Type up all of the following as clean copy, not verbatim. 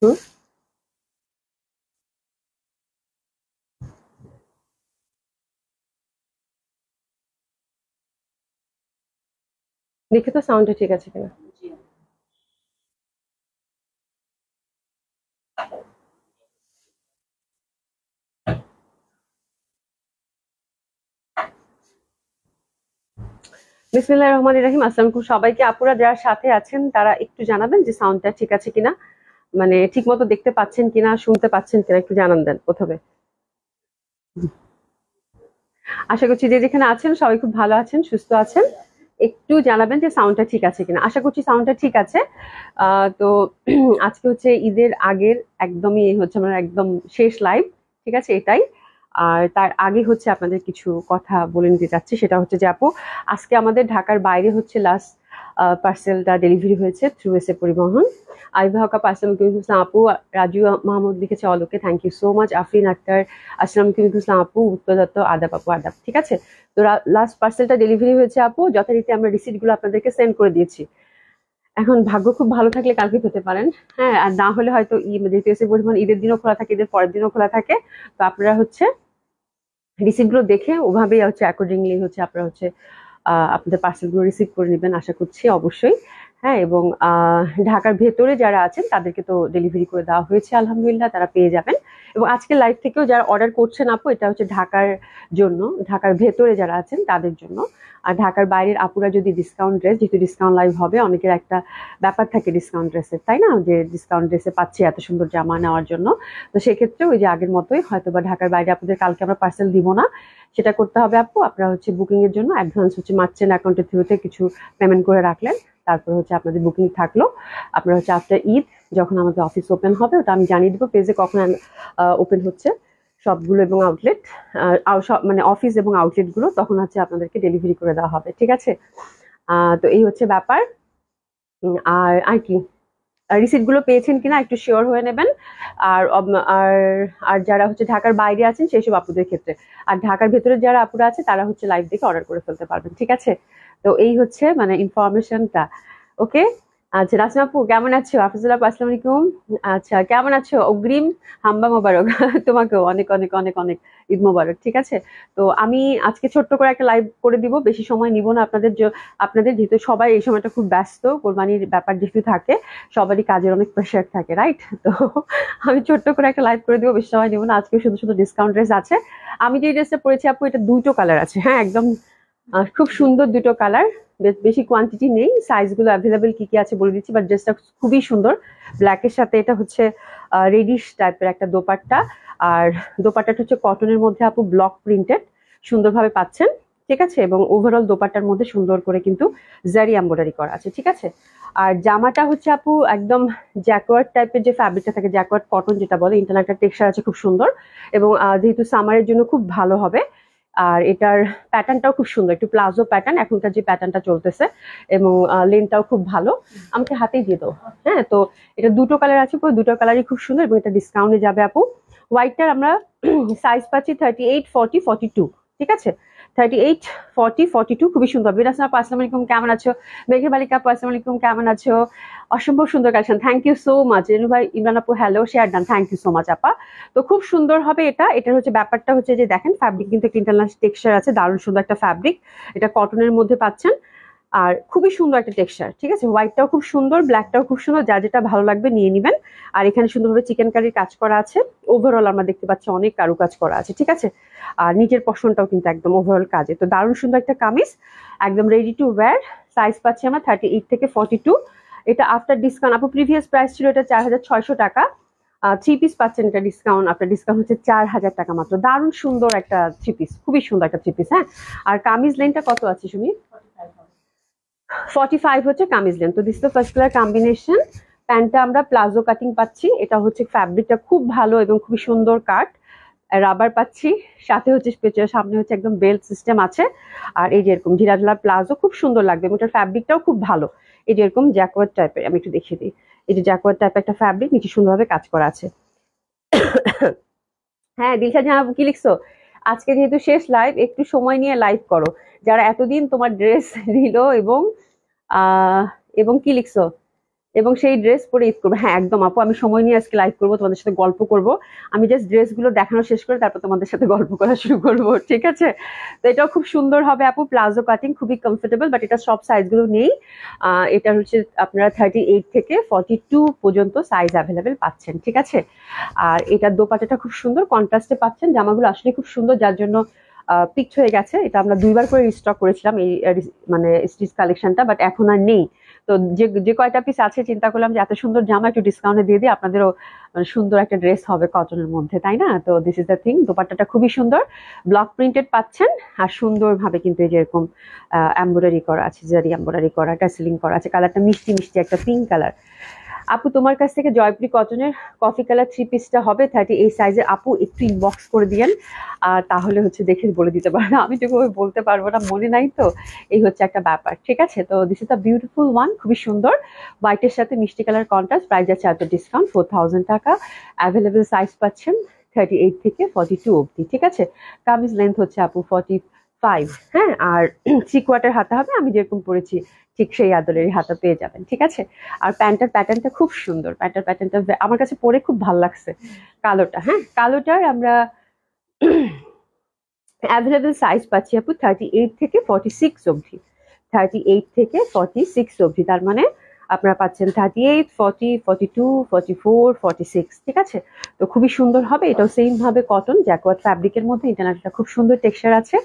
হুম, দেখে তো সাউন্ডটা ঠিক আছে কিনা। বিসমিল্লাহির রহমানির রহিম। আসসালামু আলাইকুম সবাইকে। আপুরা যারা সাথে আছেন তারা একটু জানাবেন যে সাউন্ডটা ঠিক আছে কিনা, মানে ঠিক মতো দেখতে পাচ্ছেন কিনা, শুনতে পাচ্ছেন কিনা, একটু জানান দেন প্রথমে। আশা করছি যে যেখানে আছেন সবাই খুব ভালো আছেন, সুস্থ আছেন। একটু জানাবেন যে সাউন্ডটা ঠিক আছে কিনা। আশা করছি সাউন্ডটা ঠিক আছে। তো আজকে হচ্ছে ঈদের আগের একদমই হচ্ছে আমার একদম শেষ লাইভ, ঠিক আছে এটাই। আর তার আগে হচ্ছে আপনাদের কিছু কথা বলে নিতে চাচ্ছি, সেটা হচ্ছে যে আপু আজকে আমাদের ঢাকার বাইরে হচ্ছে লাস্ট পার্সেলটা ডেলিভারি হয়েছে থ্রু এসএ পরিবহন। আইভা হকা পার্সেল ইসলাম আপু, রাজু মাহমুদ লিখেছে অলোকে, thank you so much. Afrin Akter, আসসালাম ইসলাম আপু, উত্তর দত্ত, আদাব আপু, আদাব। ঠিক আছে, তো লাস্ট পার্সেলটা ডেলিভারি হয়েছে আপু, যথারীতি আমরা রিসিট গুলো আপনাদেরকে সেন্ড করে দিয়েছি। এখন ভাগ্য খুব ভালো থাকলে কালকে পেতে পারেন, হ্যাঁ, আর না হলে হয়তো যেহেতু এসে পরিবহন ঈদের দিনও খোলা থাকে, ঈদের পরের দিনও খোলা থাকে, তো আপনারা হচ্ছে রিসিপ্ট গুলো দেখে ওভাবেই হচ্ছে অ্যাকর্ডিংলি হচ্ছে আপনারা হচ্ছে আপনাদের পার্সেল গুলো রিসিভ করে নেবেন আশা করছি অবশ্যই। হ্যাঁ, এবং ঢাকার ভেতরে যারা আছেন তাদেরকে তো ডেলিভারি করে দেওয়া হয়েছে আলহামদুলিল্লাহ, তারা পেয়ে যাবেন। এবং আজকের লাইভ থেকেও যারা অর্ডার করছেন আপু, এটা হচ্ছে ঢাকার জন্য, ঢাকার ভেতরে যারা আছেন তাদের জন্য। আর ঢাকার বাইরের আপুরা যদি ডিসকাউন্ট ড্রেস, যেহেতু ডিসকাউন্ট লাইভ হবে, অনেকের একটা ব্যাপার থাকে ডিসকাউন্ট ড্রেসের, তাই না, যে ডিসকাউন্ট ড্রেসে পাচ্ছি এত সুন্দর জামা নেওয়ার জন্য। তো সেক্ষেত্রে ওই যে আগের মতোই হয়তো বা ঢাকার বাইরে আপনাদের কালকে আমরা পার্সেল দিব না, সেটা করতে হবে আপু। আপনারা হচ্ছে বুকিং এর জন্য অ্যাডভান্স হচ্ছে মার্চেন্ট অ্যাকাউন্টের থ্রুতে কিছু পেমেন্ট করে রাখলেন, তারপর হচ্ছে আপনাদের বুকিং থাকলো। আপনারা হচ্ছে আফটার ঈদ যখন আমাদের অফিস ওপেন হবে, ওটা আমি জানিয়ে দিব পেজে কখন ওপেন হচ্ছে সবগুলো এবং আউটলেট, সব মানে অফিস এবং আউটলেট গুলো, তখন হচ্ছে আপনাদেরকে ডেলিভারি করে দেওয়া হবে, ঠিক আছে। তো এই হচ্ছে ব্যাপার। আর আর কি রিসিট গুলো পেয়েছেন কিনা একটু শিওর হয়ে নেবেন। আর আর আর যারা হচ্ছে ঢাকার বাইরে আছেন সেই সব আপুদের ক্ষেত্রে, আর ঢাকার ভেতরে যারা আপুরা আছে তারা হচ্ছে লাইভ দেখে অর্ডার করে ফেলতে পারবেন, ঠিক আছে। তো এই হচ্ছে মানে ইনফরমেশনটা। ওকে, আচ্ছা নাসিমা আপু কেমন আছো? হাফিজুল্লাহ আপু আসসালামু আলাইকুম। আচ্ছা কেমন আছো? অগ্রিম হাম্বা মোবারক তোমাকেও অনেক অনেক অনেক অনেক ঈদ মোবারক, ঠিক আছে। তো আমি আজকে ছোট্ট করে একটা লাইভ করে দিব, বেশি সময় নিব না আপনাদের আপনাদের যেহেতু সবাই এই সময়টা খুব ব্যস্ত, কোরবানির ব্যাপার যেহেতু থাকে, সবারই কাজের অনেক প্রেশার থাকে, রাইট? তো আমি ছোট্ট করে একটা লাইভ করে দিব, বেশি সময় নিব না। আজকে শুধু শুধু ডিসকাউন্ট ড্রেস আছে। আমি যে ড্রেসটা পরেছি আপু, এটা দুটো কালার আছে, হ্যাঁ একদম খুব সুন্দর দুটো কালার। বেশি কোয়ান্টিটি নেই, সাইজ গুলো অ্যাভেলেবেল কি কি আছে বলে দিচ্ছি, বাট ড্রেসটা খুবই সুন্দর। ব্ল্যাকের সাথে এটা হচ্ছে রেডিশ টাইপের একটা দোপাট্টা, আর দোপাট্টাটা হচ্ছে কটনের মধ্যে আপু, ব্লক প্রিন্টেড, সুন্দরভাবে পাচ্ছেন, ঠিক আছে। এবং ওভারঅল দোপাট্টার মধ্যে সুন্দর করে কিন্তু জারি এমব্রয়ডারি করা আছে, ঠিক আছে। আর জামাটা হচ্ছে আপু একদম জ্যাকওয়ার্ড টাইপের যে ফ্যাব্রিকটা থাকে, জ্যাকওয়ার্ড কটন যেটা বলে, ইন্টারনাল একটা টেক্সচার আছে খুব সুন্দর। এবং যেহেতু সামারের জন্য খুব ভালো হবে। আর এটার প্যাটার্নটাও খুব সুন্দর, একটু প্লাজো প্যাটার্ন এখনকার যে প্যাটার্নটা চলতেছে, এবং লেনটাও খুব ভালো। আমাকে হাতেই দিয়ে দাও। হ্যাঁ, তো এটা দুটো কালার আছে, পুরো দুটো কালারই খুব সুন্দর, এবং এটা ডিসকাউন্টে যাবে আপু। হোয়াইটটার আমরা সাইজ পাচ্ছি 38, 40, 42, ঠিক আছে। 38, 40, 42 খুবই সুন্দর। বিরাজ আপু আসসালামু আলাইকুম, কেমন আছো? মেঘের বালিকা আপু আসসালামু আলাইকুম, কেমন আছো? অসম্ভব সুন্দর collection, thank you so much. Renu ভাই, ইমরান আপু hello, share done, thank you so much আপা। তো খুব সুন্দর হবে এটা। এটার হচ্ছে ব্যাপারটা হচ্ছে যে দেখেন, ফ্যাব্রিক কিন্তু একটা ইন্টারনাল টেক্সচার আছে, দারুণ সুন্দর একটা ফ্যাব্রিক। এটা কটনের মধ্যে পাচ্ছেন, আর খুবই সুন্দর একটা টেক্সচার, ঠিক আছে। হোয়াইটটাও খুব সুন্দর, ব্ল্যাকটাও খুব সুন্দর, যা যেটা ভালো লাগবে নিয়ে নিবেন। আর এখানে সুন্দরভাবে চিকেন কারির কাজ করা আছে। ওভারঅল আমরা দেখতে পাচ্ছি অনেক কারুকাজ করা আছে, ঠিক আছে। আর নিচের পশনটাও কিন্তু একদম ওভারঅল কাজে। তো দারুণ সুন্দর একটা কামিজ, একদম রেডি টু ওয়্যার। সাইজ পাচ্ছি আমরা 38 থেকে 42। এটা আফটার ডিসকাউন্ট আপু, প্রিভিয়াস প্রাইস ছিল এটা 4600 টাকা। থ্রি পিস পাচ্ছেন এটা ডিসকাউন্ট, আপনার ডিসকাউন্ট হচ্ছে 4000 টাকা মাত্র। দারুণ সুন্দর একটা থ্রি পিস, খুবই সুন্দর একটা থ্রি পিস, হ্যাঁ। আর কামিজ লেনটা কত আছে শুনি? 45 হচ্ছে কামিজ লেন। তো this the first colour combination. প্যান্টটা আমরা প্লাজো কাটিং পাচ্ছি, এটা হচ্ছে ফ্যাব্রিকটা খুব ভালো এবং খুবই সুন্দর কাট, রাবার পাচ্ছি। সাথে হচ্ছে সামনে হচ্ছে একদম বেল্ট সিস্টেম আছে। আর এই যে এরকম ঢিলাঢালা প্লাজো, খুব সুন্দর লাগবে, এবং এটার ফ্যাব্রিকটাও খুব ভালো। এই যে এরকম জ্যাকওয়ার্ড টাইপের, আমি একটু দেখিয়ে দিই। এই যে জ্যাকওয়ার্ড টাইপের একটা ফ্যাব্রিক, নিচে সুন্দরভাবে কাজ করা আছে। হ্যাঁ দিলশা জানাবো, কি লিখছো? আজকে যেহেতু শেষ লাইভ, একটু সময় নিয়ে লাইভ করো। যারা এতদিন তোমার ড্রেস দিল, এবং আহ এবং কি লিখছো? এবং সেই ড্রেস পরে ঈদ করবো। হ্যাঁ একদম আপু, আমি সময় নিয়ে আজকে লাইভ করবো, তোমাদের সাথে গল্প করব। আমি জাস্ট ড্রেসগুলো দেখানো শেষ করে তারপর তোমাদের সাথে গল্প করা শুরু করবো, ঠিক আছে? তো এটাও খুব সুন্দর হবে আপু, প্লাজো কাটিং, খুবই কমফোর্টেবল, বাট এটা সব সাইজগুলো নেই। এটা হচ্ছে আপনারা 38 থেকে 42 পর্যন্ত সাইজ অ্যাভেলেবেল পাচ্ছেন, ঠিক আছে? আর এটার দোপাট্টাটা খুব সুন্দর কন্ট্রাস্টে পাচ্ছেন, জামাগুলো আসলে খুব সুন্দর, যার জন্য পিকড হয়ে গেছে। এটা আমরা 2বার করে রিস্টক করেছিলাম এই মানে স্টিচ কালেকশনটা, বাট এখন আর নেই। তো যে কয়টা পিস আছে চিন্তা করলাম যে এত সুন্দর জামা একটু ডিসকাউন্টে দিয়ে দিই, আপনাদেরও মানে সুন্দর একটা ড্রেস হবে কটনের মধ্যে, তাই না? তো দিস ইজ দ্য থিং, দোপাট্টাটা খুবই সুন্দর, ব্লক প্রিন্টেড পাচ্ছেন, আর সুন্দরভাবে কিন্তু এই যেরকম এমব্রয়ডারি করা আছে, জারি এমব্রয়ডারি করা, টাসেলিং করা আছে, কালারটা মিষ্টি মিষ্টি একটা পিঙ্ক কালার। আপু তোমার কাছ থেকে জয়পুরি কটনের কফি কালার 3 পিসটা হবে 38 সাইজের, আপু একটু ইনবক্স করে দিয়েন, আর তাহলে হচ্ছে দেখে বলে দিতে পারবো, আমি তো বলতে পারবো না, মনে নাই তো, এই হচ্ছে একটা ব্যাপার, ঠিক আছে? তো this is the beautiful one, খুবই সুন্দর, হোয়াইটের সাথে মিষ্টি কালার কন্ট্রাস্ট, প্রাইস আছে আফটার ডিসকাউন্ট 4000 টাকা। অ্যাভেলেবেল সাইজ পাচ্ছেন 38 থেকে 42 অবধি, ঠিক আছে? কামিজ লেন্থ হচ্ছে আপু 45, হ্যাঁ, আর 3/4 হাতা হবে, আমি যেরকম পরেছি ঠিক সেই আদলেরই হাতা পেয়ে যাবেন, ঠিক আছে? আর প্যান্টের প্যাটার্নটা খুব সুন্দর, প্যান্টের প্যাটার্নটা আমার কাছে পরে খুব ভালো লাগছে, কালোটা, হ্যাঁ কালোটার আমরা অ্যাভেলেবেল সাইজ পাচ্ছি আপু 38 থেকে 46 অবধি, 38 থেকে 46 অবধি, তার মানে আপনারা পাচ্ছেন 38, 40, 42, 44, 46, ঠিক আছে? তো খুবই সুন্দর হবে, এটাও সেম ভাবে কটন জ্যাকওয়ার্ড ফ্যাব্রিকের মধ্যে, ইন্টারনেটটা খুব সুন্দর টেক্সচার আছে।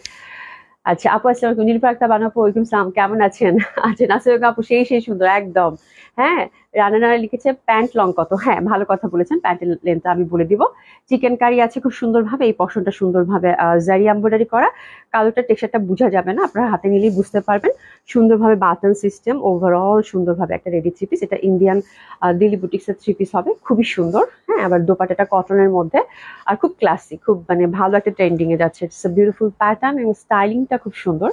আচ্ছা আপু আসসালামু আলাইকুম, নীলুফার আক্তার বানাপু, ওয়ালাইকুম সালাম, কেমন আছেন? আচ্ছা নাসির আপু সেই সুন্দর একদম, হ্যাঁ। রানারা লিখেছে প্যান্ট লং কত, হ্যাঁ ভালো কথা বলেছেন, প্যান্টের লেন্থ আমি বলে দিব। চিকেন কারি আছে খুব সুন্দরভাবে, এই পশনটা সুন্দরভাবে জারি এমব্রয়ডারি করা, কালোটার টেক্সচারটা বোঝা যাবে না, আপনারা হাতে নিলেই বুঝতে পারবেন, সুন্দরভাবে বাটন সিস্টেম, ওভারঅল সুন্দরভাবে একটা রেডি 3 পিস, এটা ইন্ডিয়ান দিল্লি বুটিক্সের 3 পিস হবে, খুবই সুন্দর, হ্যাঁ। আবার দোপাট্টাটা কটনের মধ্যে, আর খুব ক্লাসিক, খুব মানে ভালো একটা ট্রেন্ডিং এ যাচ্ছে, ইটস আ বিউটিফুল প্যাটার্ন এবং স্টাইলিংটা খুব সুন্দর,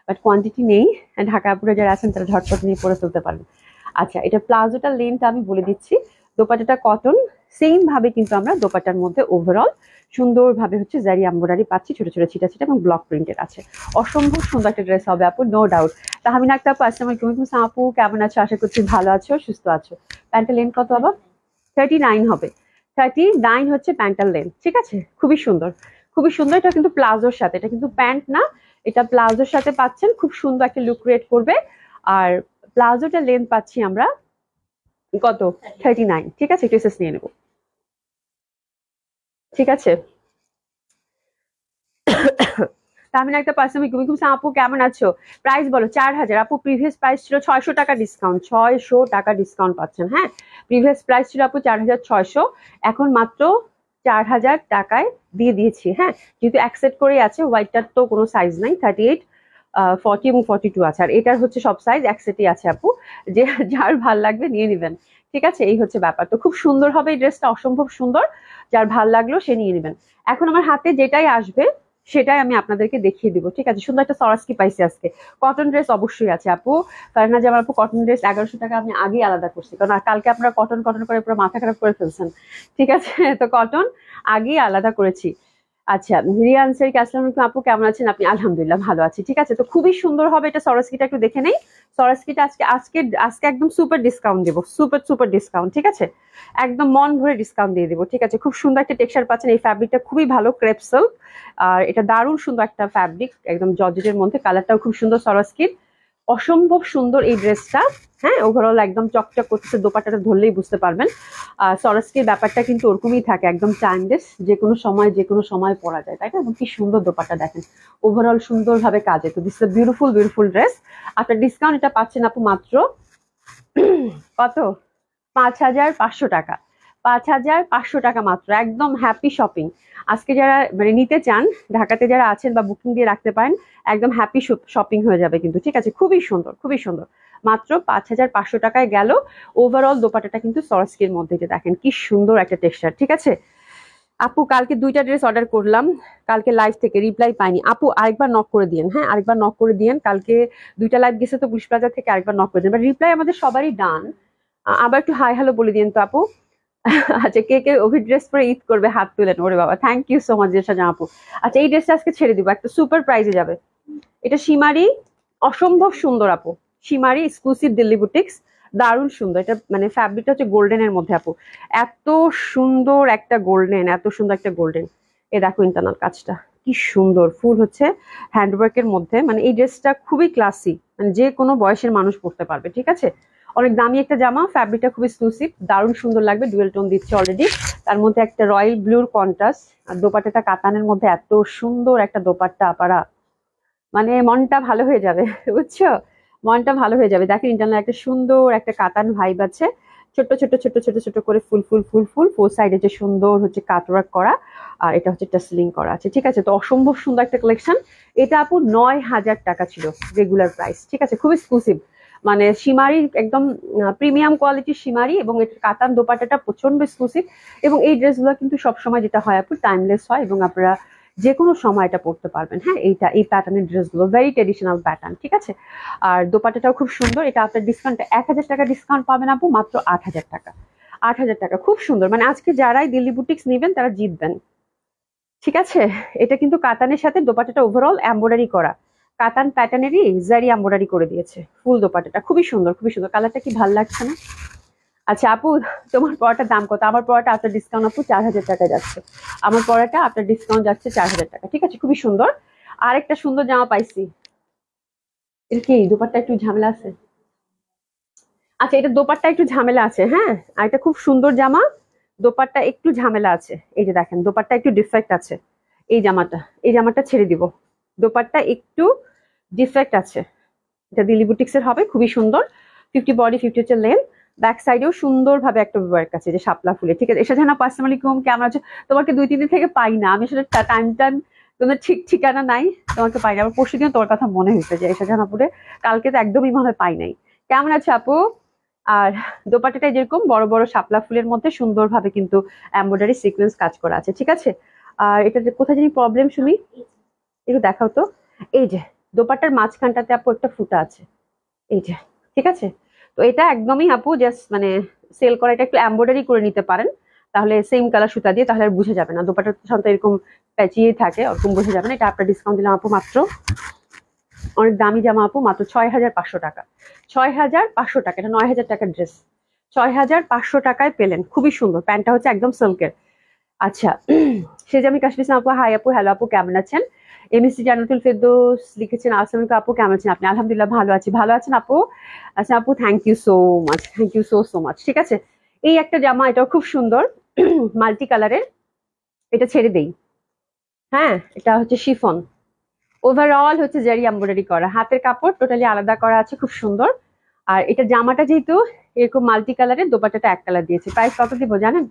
বাট কোয়ান্টিটি নেই, ঢাকাপুরে যারা আছেন তারা ঝটপট নিয়ে পরে ফেলতে পারবেন। আচ্ছা এটা প্লাজোটার লেন্থ আমি বলে দিচ্ছি, দোপাট্টাটা কটন, সেম ভাবে কিন্তু আমরা দোপাট্টার মধ্যে ওভারঅল সুন্দরভাবে হচ্ছে জারি এমব্রয়ডারি পাচ্ছি, ছোট ছোট ছিটা ছিটা এবং ব্লক প্রিন্টেড আছে, অসম্ভব সুন্দর একটা ড্রেস হবে আপু, নো ডাউট। তাহমিনা আক্তার আপু আসসালামু আলাইকুম, আপু কেমন আছো? আশা করছি ভালো আছো, সুস্থ আছো। প্যান্টের লেন্থ কত আবার? 39 হবে, 39 হচ্ছে প্যান্টার লেন্থ, ঠিক আছে? খুবই সুন্দর, খুবই সুন্দর, এটা কিন্তু প্লাজোর সাথে, এটা কিন্তু প্যান্ট না, এটা প্লাজোর সাথে পাচ্ছেন, খুব সুন্দর একটা লুক ক্রিয়েট করবে। আর প্লাজোটা লেন্থ পাচ্ছি আমরা কত? 39, ঠিক আছে? একটু এসএস নিয়ে নেব, ঠিক আছে? তাহমিনা একটা পার্সন আপু কেমন আছো? প্রাইস বলো 4000, আপু প্রিভিয়াস প্রাইস ছিল 600 টাকা ডিসকাউন্ট, 600 টাকা ডিসকাউন্ট পাচ্ছেন, হ্যাঁ। প্রিভিয়াস প্রাইস ছিল আপু 4600, এখন মাত্র 4000 টাকায় দিয়ে দিয়েছি, হ্যাঁ। যেহেতু অ্যাকসেপ্ট করেই আছে, হোয়াইটটার তো কোনো সাইজ নাই, 38, 40 এবং 42 আছে, আর এটার হচ্ছে সব সাইজ অ্যাকসেপ্টই আছে আপু, যে যার ভাল লাগবে নিয়ে নেবেন, ঠিক আছে? এই হচ্ছে ব্যাপার, তো খুব সুন্দর হবে এই ড্রেসটা, অসম্ভব সুন্দর, যার ভাল লাগলো সে নিয়ে নেবেন। এখন আমার হাতে যেটাই আসবে সেটাই আমি আপনাদেরকে দেখিয়ে দিব, ঠিক আছে? সুন্দর একটা সরাসকি পাইছি আজকে, কটন ড্রেস অবশ্যই আছে আপু, ফারহানা জামান আপু কটন ড্রেস 1100 টাকা আমি আগে আলাদা করছি, কারণ কালকে আপনারা কটন কটন করে পুরো মাথা খারাপ করে ফেলছেন, ঠিক আছে? তো কটন আগেই আলাদা করেছি। আচ্ছা রিয়ান স্যার আসসালামু আলাইকুম, আপু কেমন আছেন আপনি? আলহামদুলিল্লাহ ভালো আছি, ঠিক আছে? তো খুবই সুন্দর হবে এটা, সরাসকিটা একটু দেখে নেই, সরাসকিটা আজকে আজকে আজকে একদম সুপার ডিসকাউন্ট দেবো, সুপার সুপার ডিসকাউন্ট, ঠিক আছে? একদম মন ভরে ডিসকাউন্ট দিয়ে দেবো, ঠিক আছে? খুব সুন্দর একটা টেক্সচার পাচ্ছেন, এই ফ্যাব্রিকটা খুবই ভালো, ক্রেপ সিল্ক, আর এটা দারুণ সুন্দর একটা ফ্যাব্রিক, একদম জর্জেটের মধ্যে, কালারটাও খুব সুন্দর, সরাসকির অসম্ভব সুন্দর এই ড্রেসটা, হ্যাঁ। ওভারঅল একদম চকচক করতেছে, দোপাট্টাটা ধরলেই বুঝতে পারবেন। সরাসকির ব্যাপারটা কিন্তু ওরকমই থাকে, একদম টাইমলেস, যে কোনো সময় পরা যায়, তাই না? এবং কি সুন্দর দোপাট্টা দেখেন, ওভারঅল সুন্দরভাবে কাজে, তো this is beautiful beautiful dress. আপনার ডিসকাউন্ট এটা পাচ্ছেন আপু মাত্র কত? 5500 টাকা, 5500 টাকা মাত্র, একদম হ্যাপি শপিং। আজকে যারা মানে নিতে চান, ঢাকাতে যারা আছেন বা বুকিং দিয়ে রাখতে পারেন, একদম হ্যাপি শপিং হয়ে যাবে কিন্তু, ঠিক আছে? খুবই সুন্দর, খুবই সুন্দর, মাত্র 5500 টাকায় গেল। ওভারঅল দোপাট্টাটা কিন্তু সরাসকির মধ্যে, যে দেখেন কি সুন্দর একটা টেক্সচার, ঠিক আছে? আপু কালকে 2টা ড্রেস অর্ডার করলাম, কালকে লাইভ থেকে রিপ্লাই পাইনি, আপু আরেকবার নক করে দিন, হ্যাঁ আরেকবার নক করে দিন, কালকে 2টা লাইভ গেছে তো পুলিশ প্লাজা থেকে, আরেকবার নক করে দিন, বাট রিপ্লাই আমাদের সবারই ডান। আবার একটু হাই হ্যালো বলে দিন তো আপু। আচ্ছা কে কে অভি ড্রেস পরে ঈদ করবে হাত তুলেন, ওরে বাবা থ্যাংক ইউ সো মাচ দিশা আপু। আচ্ছা এই ড্রেসটা আজকে ছেড়ে দিব, একটা সুপার প্রাইজে যাবে, এটা সীমারি, অসম্ভব সুন্দর আপু, সীমারি এক্সক্লুসিভ দিল্লি বুটিক্স, দারুণ সুন্দর। এটা মানে ফ্যাব্রিকটা হচ্ছে গোল্ডেনের মধ্যে আপু, এত সুন্দর একটা গোল্ডেন, এত সুন্দর একটা গোল্ডেন। এ দেখো ইন্টারনাল কাজটা কি সুন্দর, ফুল হচ্ছে হ্যান্ডওয়ার্কের মধ্যে। মানে এই ড্রেসটা খুবই ক্লাসি, মানে যে কোনো বয়সের মানুষ পরতে পারবে, ঠিক আছে। অনেক দামি একটা জামা, ফ্যাব্রিকটা খুব এক্সক্লুসিভ, দারুণ সুন্দর লাগবে। ডুয়েল টোন দিচ্ছে অলরেডি, তার মধ্যে একটা রয়্যাল ব্লুর কন্ট্রাস্ট। আর দোপাট্টাটা কাতানের মধ্যে, এত সুন্দর একটা দোপাট্টা আপারা, মানে মনটা ভালো হয়ে যাবে বুঝছো, মনটা ভালো হয়ে যাবে। দেখেন ইন্টারনাল একটা সুন্দর একটা কাতান ভাইব আছে, ছোট ছোট ছোট ছোট ছোট করে ফুল ফুল ফুল ফুল ফোর সাইডে যে সুন্দর হচ্ছে কাটওয়ার্ক করা, আর এটা হচ্ছে টাসলিং করা আছে, ঠিক আছে। তো অসম্ভব সুন্দর একটা কালেকশন। এটা আপু 9,000 টাকা ছিল রেগুলার প্রাইস, ঠিক আছে, খুব এক্সক্লুসিভ। মানে শিমারি একদম প্রিমিয়াম কোয়ালিটির শিমারি, এবং এটা কাতান দোপাট্টাটা প্রচন্ড এক্সক্লুসিভ। এবং এই ড্রেসগুলো কিন্তু সবসময় যেটা হয় আপু টাইমলেস হয়, এবং আপনারা যে কোনো সময় এটা পড়তে পারবেন। হ্যাঁ, এই প্যাটার্নের ড্রেসগুলো ভেরি ট্রেডিশনাল প্যাটার্ন, ঠিক আছে। আর দোপাট্টাটাও খুব সুন্দর। এটা আপনার ডিসকাউন্ট 1,000 টাকা ডিসকাউন্ট পাবেন আপু, মাত্র 8,000 টাকা। 8,000 টাকা, খুব সুন্দর। মানে আজকে যারাই দিল্লি বুটিক্স নেবেন তারা জিতবেন, ঠিক আছে। এটা কিন্তু কাতানের সাথে দোপাট্টাটা ওভারঅল এমব্রয়ডারি করা, কাতান প্যাটার্নেরই জারি এমব্রয়ডারি করে দিয়েছে ফুল দোপাট্টাটা, খুবই সুন্দর খুবই সুন্দর। কালারটা কি ভালো লাগছে না? আচ্ছা আপু, তোমার পড়াটার দাম কত? আমার পড়াটা আপনার ডিসকাউন্ট আপু 4,000 টাকা যাচ্ছে। আমার পড়াটা আপনার ডিসকাউন্ট যাচ্ছে 4,000 টাকা, ঠিক আছে, খুবই সুন্দর। আর একটা সুন্দর জামা পাইছি। এর কি দোপাট্টা একটু ঝামেলা আছে? আচ্ছা, এটা দোপাট্টা একটু ঝামেলা আছে, হ্যাঁ। আর এটা খুব সুন্দর জামা, দোপাট্টা একটু ঝামেলা আছে। এই যে দেখেন দোপাট্টা একটু ডিফেক্ট আছে। এই জামাটা ছেড়ে দিব, দোপাট্টা একটু ডিফেক্ট আছে। এটা দিল্লি বুটিক্সের হবে, খুবই সুন্দর। 50 বডি, 50 হচ্ছে লেন্থ। ব্যাক সাইডেও সুন্দরভাবে একটা ওয়ার্ক আছে, যে শাপলা ফুলে, ঠিক আছে। এসে জানা আসসালামু আলাইকুম, কেমন আছো? তোমাকে 2-3 দিন থেকে পাই না আমি, আসলে টাইম তোমার ঠিক ঠিকানা নাই, তোমাকে পাই না। আবার পরশুদিন তোমার কথা মনে হয়েছে যে এসে জানাপুরে, কালকে তো একদমই মনে হয় পাই নাই। কেমন আছে আপু? আর দোপাট্টাটা যেরকম বড় বড় শাপলা ফুলের মধ্যে সুন্দরভাবে কিন্তু এমব্রয়ডারি সিকোয়েন্স কাজ করা আছে, ঠিক আছে। আর এটা কোথায় জানি প্রবলেম শুনি, একটু দেখাও তো। এই যে দোপাট্টার মাঝখানটাতে আপু একটা ফুটা আছে, এই যে, ঠিক আছে। তো এটা একদমই আপু জাস্ট মানে সেল করা, এটা একটু এমব্রয়ডারি করে নিতে পারেন, তাহলে সেম কালার সুতা দিয়ে, তাহলে আর বুঝে যাবে না। দোপাট্টার সাথে এরকম প্যাচিয়ে থাকে, ওরকম বুঝে যাবে না। এটা আপনার ডিসকাউন্ট দিলাম আপু মাত্র, অনেক দামি জামা আপু, মাত্র 6,500 টাকা। 6,500 টাকা, এটা 9,000 টাকার ড্রেস, 6,500 টাকায় পেলেন, খুবই সুন্দর। প্যান্টটা হচ্ছে একদম সিল্কের। আচ্ছা, সেজামি কাশ্মীর আপু, হাই আপু, হ্যালো আপু, কেমন আছেন? এমএসসি জান্নাতুল ফেরদৌস লিখেছেন, আসসালামু আলাইকুম আপু, কেমন আছেন আপনি? আলহামদুলিল্লাহ ভালো আছি, ভালো আছেন আপু? আচ্ছা আপু, thank you so much, thank you so much, ঠিক আছে। এই একটা জামা, এটাও খুব সুন্দর, মাল্টি কালারের। এটা ছেড়ে দেই, হ্যাঁ। এটা হচ্ছে শিফন, ওভারঅল হচ্ছে জারি এমব্রয়ডারি করা, হাতের কাপড় টোটালি আলাদা করা আছে, খুব সুন্দর। আর এটা জামাটা যেহেতু এরকম মাল্টি কালারের, দোপাট্টাটা এক কালার দিয়েছে। প্রাইস কত দিব জানেন?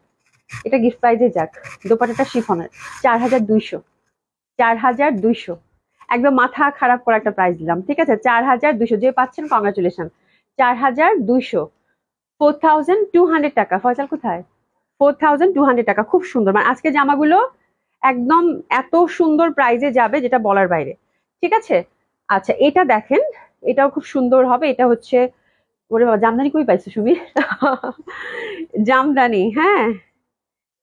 এটা গিফট প্রাইজে যাক। দোপাট্টাটা শিফনের, 4,200, 4,200। একদম মাথা খারাপ করা একটা প্রাইস দিলাম, ঠিক আছে। 4,200, যে পাচ্ছেন কংগ্রাচুলেশন। 4,200, 4,200 টাকা। ফয়সাল কোথায়? 4,200 টাকা, খুব সুন্দর। মানে আজকে জামাগুলো একদম এত সুন্দর প্রাইজে যাবে যেটা বলার বাইরে, ঠিক আছে। আচ্ছা, এটা দেখেন, এটাও খুব সুন্দর হবে। এটা হচ্ছে, ওরে বাবা, জামদানি কই পাইছো সুমি? জামদানি, হ্যাঁ,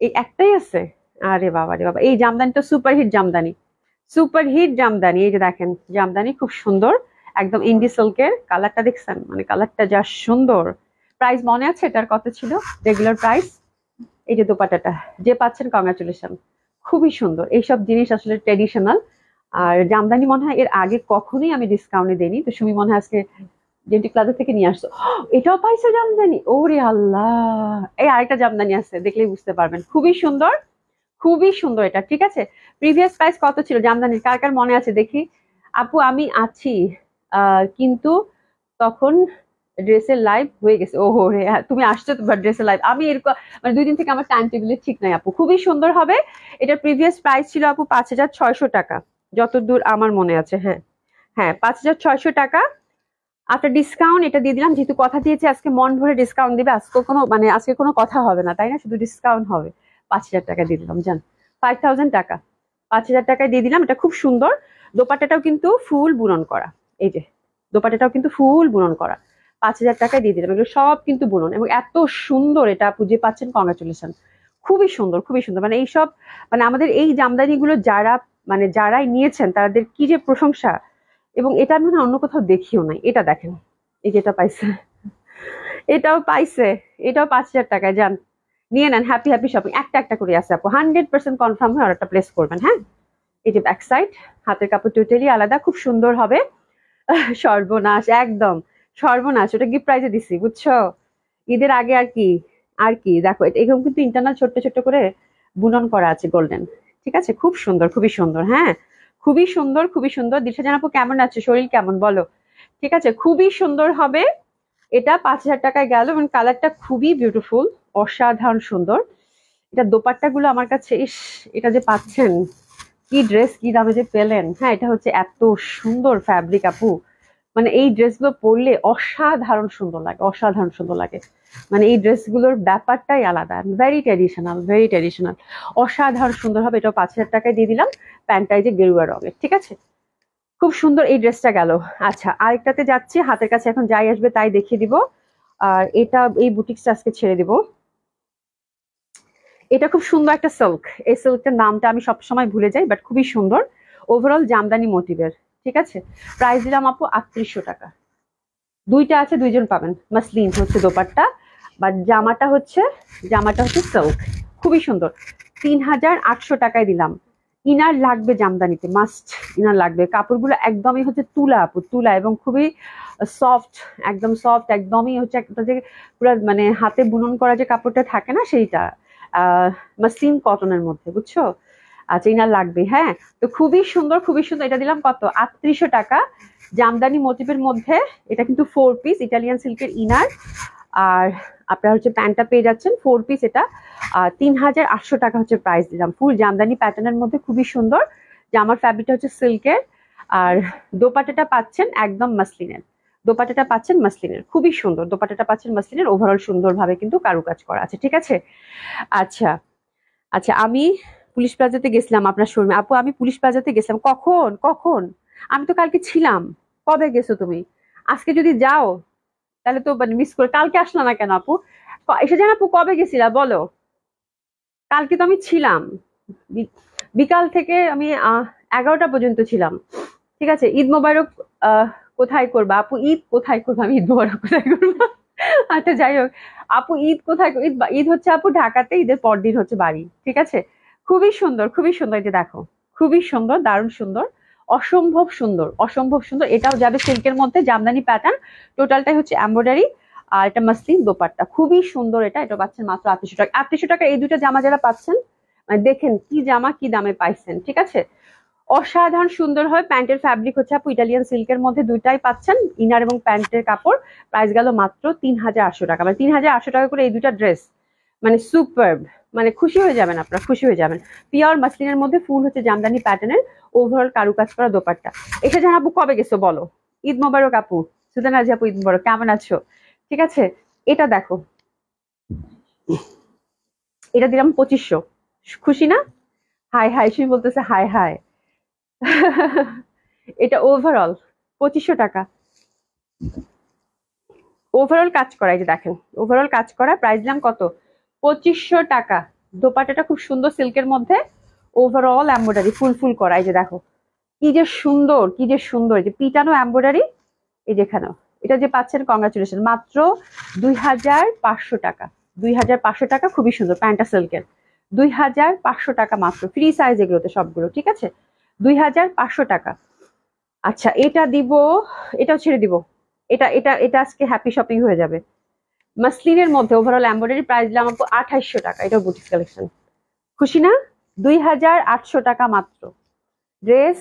এই একটাই আছে। আরে বাবা রে বাবা, এই জামদানিটা সুপারহিট জামদানি, সুপারহিট জামদানি। এই যে দেখেন জামদানি, খুব সুন্দর, একদম ইন্ডি সিল্কের। কালারটা দেখছেন, মানে কালারটা যা সুন্দর। প্রাইস মনে আছে এটার কত ছিল রেগুলার প্রাইস? এই যে দোপাট্টাটা, যে পাচ্ছেন কংগ্রাচুলেশন, খুবই সুন্দর। এইসব জিনিস আসলে ট্রেডিশনাল। আর জামদানি মনে হয় এর আগে কখনোই আমি ডিসকাউন্টে দেইনি, তো সুমি মনে হয় আজকে জেন্টি প্লাজা থেকে নিয়ে আসছো। এটাও পাইছো জামদানি? ওরে আল্লাহ, এই আরেকটা জামদানি আছে, দেখলেই বুঝতে পারবেন, খুবই সুন্দর, খুবই সুন্দর এটা, ঠিক আছে। প্রিভিয়াস প্রাইস কত ছিল জামদানির, কার কার মনে আছে দেখি? আপু আমি আছি, কিন্তু তখন ড্রেসের লাইভ হয়ে গেছে। ওহো রে, তুমি আসছো তো ড্রেসের লাইভ, আমি এরকম মানে 2 দিন থেকে আমার টাইম টেবিলে ঠিক নাই আপু। খুবই সুন্দর হবে। এটার প্রিভিয়াস প্রাইস ছিল আপু 5,600 টাকা, যতদূর আমার মনে আছে। হ্যাঁ হ্যাঁ, 5,600 টাকা। আফটার ডিসকাউন্ট এটা দিয়ে দিলাম, যেহেতু কথা দিয়েছে আজকে মন ভরে ডিসকাউন্ট দিবে। আজকে কোনো মানে আজকে কোনো কথা হবে না, তাই না, শুধু ডিসকাউন্ট হবে। 5,000 টাকা দিয়ে দিলাম, জান, 5,000 টাকা, 5,000 টাকায় দিয়ে দিলাম। এটা খুব সুন্দর। দোপাট্টাটাও কিন্তু ফুল বুনন করা, এই যে দোপাট্টাটাও কিন্তু ফুল বুনন করা। 5,000 টাকায় দিয়ে দিলাম। এগুলো সব কিন্তু বুনন, এবং এত সুন্দর। এটা পুজো পাচ্ছেন, কংগ্রাচুলেশন, খুবই সুন্দর খুবই সুন্দর। মানে এইসব মানে আমাদের এই জামদানি গুলো যারা মানে যারাই নিয়েছেন তাদের কি যে প্রশংসা। এবং এটা আমি মনে হয় অন্য কোথাও দেখিও নাই। এটা দেখেন, এই যেটা পাইছে, এটাও পাইছে, এটাও 5,000 টাকায়। যান নিয়ে নেন, হ্যাপি হ্যাপি শপিং। একটা একটা করে আছে আপু, 100% কনফার্ম হয়ে অর্ডারটা প্লেস করবেন। হ্যাঁ, এই যে ব্যাক সাইড, হাতের কাপড় টোটালি আলাদা, খুব সুন্দর হবে। সর্বনাশ, একদম সর্বনাশ, ওটা গিফট প্রাইজে দিছি বুঝছো, ঈদের আগে। আর কি, আর কি দেখো, এটা এরকম কিন্তু ইন্টারনাল ছোট্ট ছোট্ট করে বুনন করা আছে গোল্ডেন। ঠিক আছে, খুব সুন্দর, খুবই সুন্দর। হ্যাঁ, খুবই সুন্দর, খুবই সুন্দর। দিশা জানাপু কেমন আছে, শরীর কেমন বলো? ঠিক আছে, খুবই সুন্দর হবে। এটা 5,000 টাকায় গেল, এবং কালারটা খুবই বিউটিফুল, অসাধারণ সুন্দর। এটা দোপাট্টা গুলো আমার কাছে, ইস, এটা যে পাচ্ছেন, কি ড্রেস, কি দামে যে পেলেন। হ্যাঁ, এটা হচ্ছে এত সুন্দর ফ্যাব্রিক আপু, মানে এই ড্রেসগুলো পরলে অসাধারণ সুন্দর লাগে, অসাধারণ সুন্দর লাগে। মানে এই ড্রেসগুলোর ব্যাপারটাই আলাদা, ভেরি ট্র্যাডিশনাল, ভেরি ট্র্যাডিশনাল, অসাধারণ সুন্দর হবে। এটাও 5,000 টাকায় দিয়ে দিলাম, প্যান্টাই যে গেরুয়া রঙের। ঠিক আছে, খুব সুন্দর এই ড্রেসটা গেল। আচ্ছা, আরেকটাতে যাচ্ছি, হাতের কাছে এখন যাই আসবে তাই দেখিয়ে দিব। আর এটা, এই বুটিক্সটা আজকে ছেড়ে দিব। এটা খুব সুন্দর একটা সিল্ক, এই সিল্কটার নামটা আমি সবসময় ভুলে যাই, বাট খুবই সুন্দর, ওভারঅল জামদানি মোটিভের। ঠিক আছে, প্রাইস দিলাম আপু 3800 টাকা। দুইটা আছে, দুইজন পাবেন। মাসলিন হচ্ছে দোপাট্টা, বা জামাটা হচ্ছে সিল্ক, খুবই সুন্দর। 3,800 টাকায় দিলাম। ইনার লাগবে জামদানিতে, মাস্ট ইনার লাগবে। কাপড়গুলো একদমই হচ্ছে তুলা আপু, তুলা, এবং খুবই সফট, একদম সফট, একদমই হচ্ছে একটা যে পুরো মানে হাতে বুনন করা যে কাপড়টা থাকে না সেইটা, মাসলিন কটনের মধ্যে, বুঝছো? আচ্ছা, ইনার লাগবে। হ্যাঁ, তো খুবই সুন্দর, খুবই সুন্দর। এটা দিলাম কত, 3800 টাকা, জামদানি মোটিভের মধ্যে। এটা কিন্তু 4 পিস ইটালিয়ান সিল্কের ইনার, আর আপনারা হচ্ছে প্যান্টটা পেয়ে যাচ্ছেন 4 পিস। এটা 3,800 টাকা হচ্ছে প্রাইস দিলাম, ফুল জামদানি প্যাটার্নের মধ্যে, খুবই সুন্দর। জামার ফ্যাব্রিকটা হচ্ছে সিল্কের, আর দোপাট্টাটা পাচ্ছেন একদম মাসলিনের। দোপাট্টাটা পাচ্ছেন মাসলিনের, খুবই সুন্দর। দোপাট্টাটা পাচ্ছেন মাসলিনের, ওভারঅল সুন্দরভাবে কিন্তু কারুকাজ করা আছে। ঠিক আছে, আচ্ছা। আচ্ছা, আমি পুলিশ প্লাজাতে গেছিলাম আপনার শোরুমে আপু, আমি পুলিশ প্লাজাতে গেছিলাম। কখন কখন? আমি তো কালকে ছিলাম। কবে গেছো তুমি? আজকে যদি যাও তাহলে তো মানে মিস করে, কালকে আসলো না কেন আপু? এসে যান আপু, কবে গেছিলা বলো? কালকে তো আমি ছিলাম, বি- বিকাল থেকে আমি 11টা পর্যন্ত ছিলাম। ঠিক আছে, ঈদ মোবারক কোথায় করবা আপু? ঈদ কোথায় করবো আমি, ঈদ মোবারক কোথায় করবো? আচ্ছা, যাই হোক আপু, ঈদ কোথায় ঈদ ঈদ হচ্ছে আপু ঢাকাতে, ঈদের পরদিন হচ্ছে বাড়ি। ঠিক আছে, খুবই সুন্দর, খুবই সুন্দর। এই যে দেখো, খুবই সুন্দর, দারুণ সুন্দর, অসম্ভব সুন্দর, অসম্ভব সুন্দর। এটাও যাবে সিল্কের মধ্যে, জামদানি প্যাটার্ন, টোটালটাই হচ্ছে এমব্রয়ডারি। আর এটা মাসলিন দোপাট্টা, খুবই সুন্দর। এটা পাচ্ছেন মাত্র 3800 টাকা। 3800 টাকা এই দুইটা জামা যারা পাচ্ছেন, মানে দেখেন কি জামা, কি দামে পাইছেন। ঠিক আছে, অসাধারণ সুন্দর হয়। প্যান্টের ফ্যাব্রিক হচ্ছে আপু ইটালিয়ান সিল্কের মধ্যে, দুইটাই পাচ্ছেন, ইনার এবং প্যান্টের কাপড়। প্রাইস গেল মাত্র 3,800 টাকা, মানে 3,800 টাকা করে এই দুইটা ড্রেস, মানে সুপারব। মানে খুশি হয়ে যাবেন, আপনারা খুশি হয়ে যাবেন। পিওর মাসলিনের মধ্যে ফুল হচ্ছে জামদানি প্যাটার্নের, ওভারঅল কারুকাজ করা দোপাট্টা। এসে জান আপু, কবে গেছো বলো? ঈদ মোবারক আপু, সুদান আজি আপু, ঈদ মোবারক, কেমন আছো? ঠিক আছে, এটা দেখো, এটা দিলাম 2500। খুশি না? হাই হাই, সে বলতেছে হাই হাই। এটা ওভারঅল 2500 টাকা, ওভারঅল কাজ করা। এই যে দেখেন, ওভারঅল কাজ করা, প্রাইস দিলাম কত, 2500 টাকা। দোপাট্টাটা খুব সুন্দর সিল্কের মধ্যে, ওভারঅল এমব্রয়ডারি, ফুল ফুল করা। এই যে দেখো কি যে সুন্দর, কি যে সুন্দর, এই যে পিটানো এমব্রয়ডারি। এই যেখানে, এটা যে পাচ্ছেন, কংগ্রাচুলেশন, মাত্র 2,500 টাকা। 2,500 টাকা, খুবই সুন্দর, প্যান্টা সিল্কের। 2,500 টাকা মাত্র, ফ্রি সাইজ এগুলোতে সবগুলো। ঠিক আছে, 2,500 টাকা। আচ্ছা, এটা দিব, এটাও ছেড়ে দিব। এটা এটা এটা আজকে হ্যাপি শপিং হয়ে যাবে। মাসলিনের মধ্যে ওভারঅল এমব্রয়ডারি, প্রাইস দিলাম আপু 2,800 টাকা। এটা বুটিক কালেকশন, খুশি না? 2,800 টাকা মাত্র। ড্রেস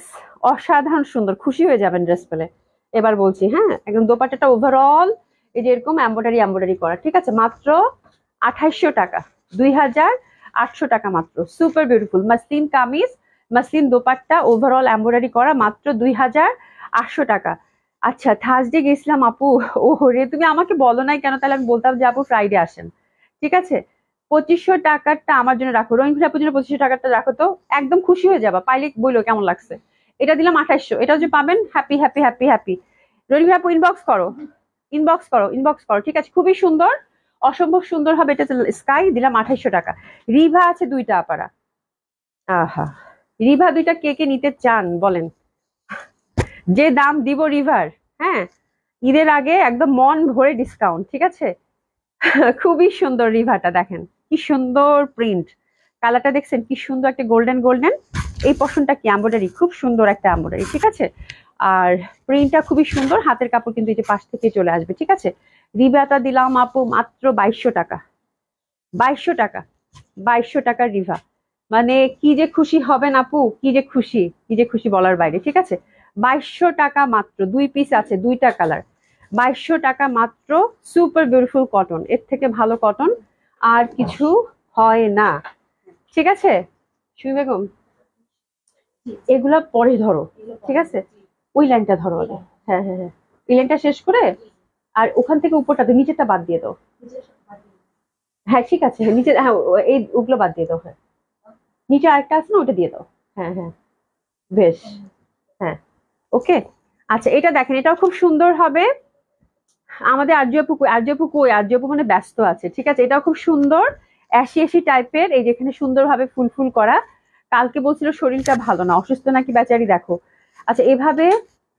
অসাধারণ সুন্দর, খুশি হয়ে যাবেন ড্রেস পেলে। এবার বলছি, হ্যাঁ, একদম দোপাট্টাটা ওভারঅল এই যে এরকম এমব্রয়ডারি এমব্রয়ডারি করা। ঠিক আছে, মাত্র 2,800 টাকা। 2,800 টাকা মাত্র, super beautiful muslin kameez, muslin dupatta, overall embroidery করা, মাত্র 2,800 টাকা। আচ্ছা, থার্সডে গেছিলাম আপু। ও রে, তুমি আমাকে বলো নাই কেন? তাহলে আমি বলতাম যে আপু ফ্রাইডে আসেন। ঠিক আছে, 2,500 টাকারটা আমার জন্য রাখো, রোহিণ আপুর জন্য 2,500 টাকারটা রাখো তো, একদম খুশি হয়ে যাবা। পাইলে বইলো কেমন লাগছে। এটা দিলাম 2,800, এটাও যে পাবেন, happy happy happy happy. Rohin আপু ইনবক্স করো, ইনবক্স করো, ইনবক্স করো। ঠিক আছে, খুবই সুন্দর, অসম্ভব সুন্দর হবে। এটা স্কাই, দিলাম 2,800 টাকা। রিভা আছে দুইটা আপারা, আহা, রিভা দুইটা কে কে নিতে চান বলেন? যে দাম দিব রিভার, হ্যাঁ, ঈদের আগে একদম মন ভরে ডিসকাউন্ট। ঠিক আছে, খুবই সুন্দর রিভাটা, দেখেন কি সুন্দর প্রিন্ট, কালারটা দেখছেন কি সুন্দর একটা গোল্ডেন গোল্ডেন। এই পশনটা কি এমব্রয়ডারি, খুব সুন্দর একটা এমব্রয়ডারি, ঠিক আছে। আর প্রিন্টটা খুবই সুন্দর, হাতের কাপড় কিন্তু এই যে পাশ থেকে চলে আসবে, ঠিক আছে। রিভাটা দিলাম আপু মাত্র 2200 টাকা, 2200 টাকা, 2200 টাকার রিভা। মানে কি যে খুশি হবেন আপু, কি যে খুশি, কি যে খুশি বলার বাইরে, ঠিক আছে। 2200 টাকা মাত্র, 2 পিস আছে, 2টা কালার, 2200 টাকা মাত্র। সুপার বিউটিফুল কটন, এর থেকে ভালো কটন আর কিছু হয় না, ঠিক আছে। সুমি বেগম, এগুলা পরে ধরো, ঠিক আছে, ওই লাইনটা ধরো আগে। হ্যাঁ হ্যাঁ হ্যাঁ, এই লাইনটা শেষ করে আর ওখান থেকে উপরটা নিচেরটা বাদ দিয়ে দাও। হ্যাঁ ঠিক আছে, হ্যাঁ নিচে, হ্যাঁ এই ওগুলো বাদ দিয়ে দাও, হ্যাঁ নিচে আরেকটা আছে না, ওটা দিয়ে দাও। হ্যাঁ হ্যাঁ, বেশ, হ্যাঁ, ওকে। আচ্ছা এটা দেখেন, এটাও খুব সুন্দর হবে। আমাদের আর্য আপু কই? আর্য আপু কই? আর্য আপু মানে ব্যস্ত আছে, ঠিক আছে। এটাও খুব সুন্দর, অ্যাশি অ্যাশি টাইপের, এই যেখানে সুন্দরভাবে ফুল ফুল করা। কালকে বলছিল শরীরটা ভালো না, অসুস্থ নাকি বেচারি, দেখো। আচ্ছা এভাবে